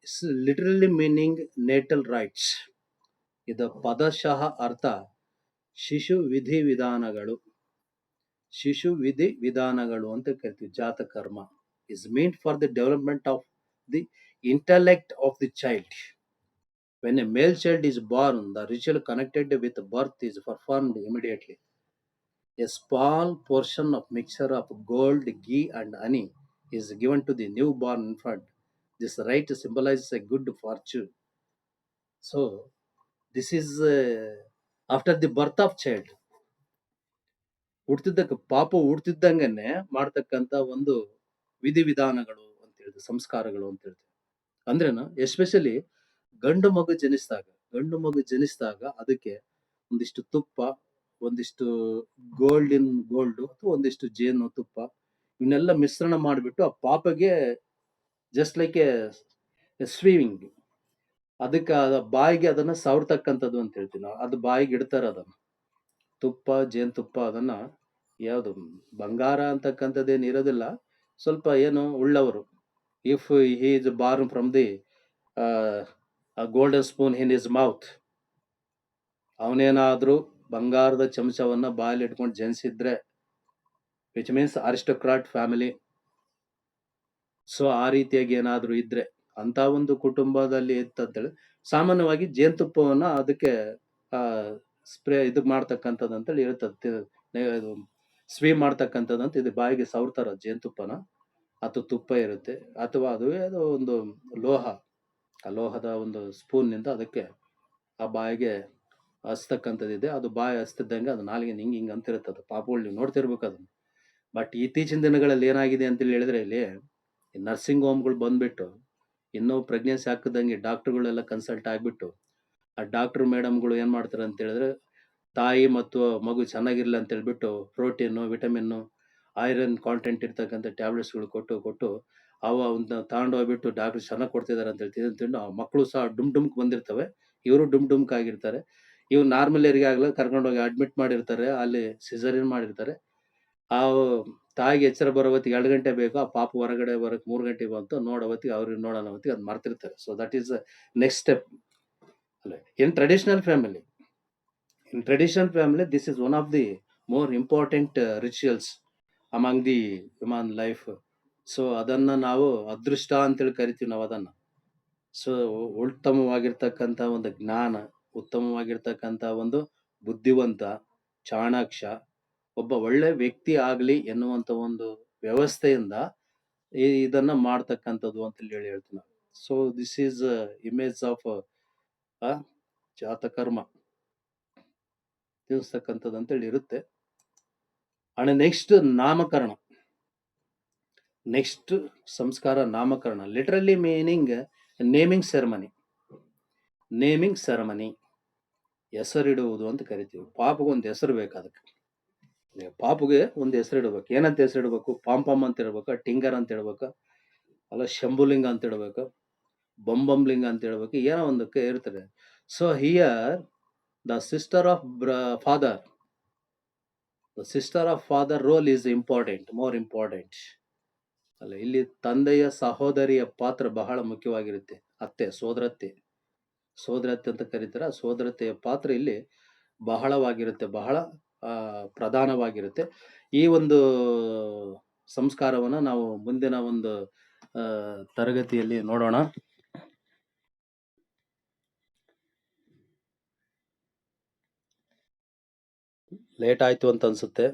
is literally meaning natal rights. ಇದು ಪದಶಃ ಅರ್ಥ ಶಿಶು ವಿಧಿ ವಿಧಾನಗಳು. ಶಿಶು ವಿಧಿ ವಿಧಾನಗಳು ಅಂತ ಕರಿತೀವಿ. ಜಾತ ಕರ್ಮ is meant for the development of the intellect of the child. When a male child is born, the ritual connected with birth is performed immediately. A small portion of mixture of gold, ghee, and honey is given to the newborn infant. This rite symbolizes a good fortune. So, this is after the birth of child. ಪಾಪ ಹುಡ್ತಿದ್ದಂಗೆನೆ ಮಾಡ್ತಕ್ಕಂತ ಒಂದು ವಿಧಿವಿಧಾನಗಳು ಅಂತ ಹೇಳಿದ್ರು, ಸಂಸ್ಕಾರಗಳು ಅಂತ ಹೇಳ್ತೀವಿ. ಅಂದ್ರೇನು, ಎಸ್ಪೆಷಲಿ ಗಂಡು ಮಗು ಜನಿಸಿದಾಗ ಅದಕ್ಕೆ ಒಂದಿಷ್ಟು ತುಪ್ಪ, ಒಂದಿಷ್ಟು ಗೋಲ್ಡ್ ಅಥವಾ ಒಂದಿಷ್ಟು ಜೇನು ತುಪ್ಪ ಇವನ್ನೆಲ್ಲ ಮಿಶ್ರಣ ಮಾಡಿಬಿಟ್ಟು ಆ ಪಾಪಗೆ ಜಸ್ಟ್ ಲೈಕ್ ಎ ಸ್ವೀವಿಂಗ್ ಅದಕ್ಕೆ ಬಾಯಿಗೆ ಅದನ್ನ ಸವರ್ತಕ್ಕಂಥದ್ದು ಅಂತ ಹೇಳ್ತೀವಿ ನಾವು. ಅದು ಬಾಯಿಗೆ ಇಡ್ತಾರ ಅದನ್ನ ತುಪ್ಪ, ಜೇನುತುಪ್ಪ ಅದನ್ನ ಯಾವುದು ಬಂಗಾರ ಅಂತಕ್ಕಂಥದ್ದೇನು ಇರೋದಿಲ್ಲ. ಸ್ವಲ್ಪ ಏನು ಉಳ್ಳವರು, if he is born from the golden spoon in his mouth, ಅವನೇನಾದ್ರೂ ಬಂಗಾರದ ಚಮಚವನ್ನ ಬಾಯಲ್ಲಿ ಇಟ್ಕೊಂಡು ಜನಿಸಿದ್ರೆ, which means aristocrat family. So ಆ ರೀತಿಯಾಗಿ ಏನಾದ್ರೂ ಇದ್ರೆ ಅಂತ ಒಂದು ಕುಟುಂಬದಲ್ಲಿ ಇತ್ತಂತೇಳಿ ಸಾಮಾನ್ಯವಾಗಿ ಜೇನುತುಪ್ಪವನ್ನ ಅದಕ್ಕೆ ಸ್ಪ್ರೇ ಇದು ಮಾಡ್ತಕ್ಕಂಥದ್ದು ಅಂತೇಳಿ ಇರ್ತದೆ, ಸ್ವೀ ಮಾಡ್ತಕ್ಕಂಥದ್ದು. ಇದು ಬಾಯಿಗೆ ಸವರ್ತಾರ ಜೇನುತುಪ್ಪನ, ಅಥವಾ ತುಪ್ಪ ಇರುತ್ತೆ, ಅಥವಾ ಅದುವೇ ಅದು ಒಂದು ಲೋಹದ ಒಂದು ಸ್ಪೂನ್ ನಿಂದ ಅದಕ್ಕೆ ಆ ಬಾಯಿಗೆ ಹಚ್ತಕ್ಕಂಥದ್ದಿದೆ. ಅದು ಬಾಯಿ ಹಚ್ತಿದ್ದಂಗೆ ಅದು ನಾಲಿಗೆ ಹಿಂಗ್ ಅಂತಿರುತ್ತೆ. ಅದು ಪಾಪಗಳು ನೀವು ನೋಡ್ತಿರ್ಬೇಕು ಅದನ್ನ. ಬಟ್ ಇತ್ತೀಚಿನ ದಿನಗಳಲ್ಲಿ ಏನಾಗಿದೆ ಅಂತೇಳಿ ಹೇಳಿದ್ರೆ, ಇಲ್ಲಿ ನರ್ಸಿಂಗ್ ಹೋಮ್ಗಳು ಬಂದ್ಬಿಟ್ಟು ಇನ್ನೂ ಪ್ರೆಗ್ನೆನ್ಸಿ ಹಾಕದಂಗೆ ಡಾಕ್ಟರ್ಗಳೆಲ್ಲ ಕನ್ಸಲ್ಟ್ ಆಗ್ಬಿಟ್ಟು ಆ ಡಾಕ್ಟರ್ ಮೇಡಮ್ಗಳು ಏನ್ ಮಾಡ್ತಾರೆ ಅಂತ ಹೇಳಿದ್ರೆ, ತಾಯಿ ಮತ್ತು ಮಗು ಚೆನ್ನಾಗಿರ್ಲಿ ಅಂತ ಹೇಳ್ಬಿಟ್ಟು ಪ್ರೋಟೀನು, ವಿಟಮಿನ್ನು, ಐರನ್ ಕಾಂಟೆಂಟ್ ಇರ್ತಕ್ಕಂಥ ಟ್ಯಾಬ್ಲೆಟ್ಸ್ಗಳು ಕೊಟ್ಟು ಅವ ತಗೊಂಡೋಗ್ಬಿಟ್ಟು ಡಾಕ್ಟರ್ ಚೆನ್ನಾಗಿ ಕೊಡ್ತಿದಾರೆ ಅಂತ ಹೇಳ್ತಿದ್ರು ತಿಂದು ಆ ಮಕ್ಕಳು ಸಹ ಡುಮ್ಕ್ ಬಂದಿರ್ತವೆ, ಇವರು ಡುಮ್ಕ್ ಆಗಿರ್ತಾರೆ. ಇವ್ರು ನಾರ್ಮಲ್ ಏರಿಗೆ ಆಗಲ್ಲ ಕರ್ಕೊಂಡೋಗಿ ಅಡ್ಮಿಟ್ ಮಾಡಿರ್ತಾರೆ, ಅಲ್ಲಿ ಸಿಸರಿನ್ ಮಾಡಿರ್ತಾರೆ. ಆ ತಾಯಿಗೆ ಎಚ್ಚರ ಬರೋ ಹೊತ್ತಿಗೆ 2 ಗಂಟೆ ಬೇಕು, ಆ ಪಾಪ ಹೊರಗಡೆ ಬರೋಕೆ 3 ಗಂಟೆ ಬಂತು, ನೋಡೋ ಹೊತ್ತಿಗೆ ಅವ್ರಿಗೆ ನೋಡೋಣ ಹೊತ್ತಿಗೆ ಅದು ಮರ್ತಿರ್ತಾರೆ. So that is next step. In traditional family, this is one of the more important rituals among the human life. So ಅದನ್ನ ನಾವು ಅದೃಷ್ಟ ಅಂತೇಳಿ ಕರಿತೀವಿ ನಾವು ಅದನ್ನ. ಸೊ ಉತ್ತಮವಾಗಿರ್ತಕ್ಕಂಥ ಒಂದು ಜ್ಞಾನ, ಉತ್ತಮವಾಗಿರ್ತಕ್ಕಂಥ ಒಂದು ಬುದ್ಧಿವಂತ, ಚಾಣಾಕ್ಷ, ಒಬ್ಬ ಒಳ್ಳೆ ವ್ಯಕ್ತಿ ಆಗ್ಲಿ ಎನ್ನುವಂತ ಒಂದು ವ್ಯವಸ್ಥೆಯಿಂದ ಇದನ್ನ ಮಾಡ್ತಕ್ಕಂಥದ್ದು ಅಂತ ಹೇಳಿ ಹೇಳ್ತೀವಿ ನಾವು. So this is image of Jatakarma ತಿಳಿಸ್ತಕ್ಕಂಥದ್ದು ಅಂತೇಳಿ ಇರುತ್ತೆ. And next Namakarana. Next samskara Namakarana, literally meaning naming ceremony. ಹೆಸರಿಡುವುದು ಅಂತ ಕರಿತೀವಿ. ಪಾಪಗೆ ಒಂದು ಹೆಸರು ಬೇಕು. ಅದಕ್ಕೆ ಪಾಪುಗೆ ಒಂದು ಹೆಸರು ಇಡಬೇಕು. ಏನಂತ ಹೆಸರು ಇಡಬೇಕು? ಪಾಂಪಮ್ ಅಂತ ಇಡ್ಬೇಕು, ಟಿಂಗರ್ ಅಂತ ಇಡ್ಬೇಕು, ಅಲ್ಲ ಶಂಭುಲಿಂಗ ಅಂತ ಇಡ್ಬೇಕು, ಬಂಬಂಲಿಂಗ ಅಂತ ಹೇಳ್ಬೇಕು, ಏನೋ ಒಂದಕ್ಕೆ ಇರ್ತದೆ. So here the sister of father role is more important. ಅಲ್ಲ, ಇಲ್ಲಿ ತಂದೆಯ ಸಹೋದರಿಯ ಪಾತ್ರ ಬಹಳ ಮುಖ್ಯವಾಗಿರುತ್ತೆ. ಅತ್ತೆ, ಸೋದರತ್ತೆ ಅಂತ ಕರೀತಾರೆ. ಆ ಸೋದರತೆಯ ಪಾತ್ರ ಇಲ್ಲಿ ಬಹಳವಾಗಿರುತ್ತೆ, ಬಹಳ ಪ್ರಧಾನವಾಗಿರುತ್ತೆ. ಈ ಒಂದು ಸಂಸ್ಕಾರವನ್ನ ನಾವು ಮುಂದಿನ ಒಂದು ತರಗತಿಯಲ್ಲಿ ನೋಡೋಣ. ಲೇಟ್ ಆಯ್ತು ಅಂತ ಅನ್ಸುತ್ತೆ.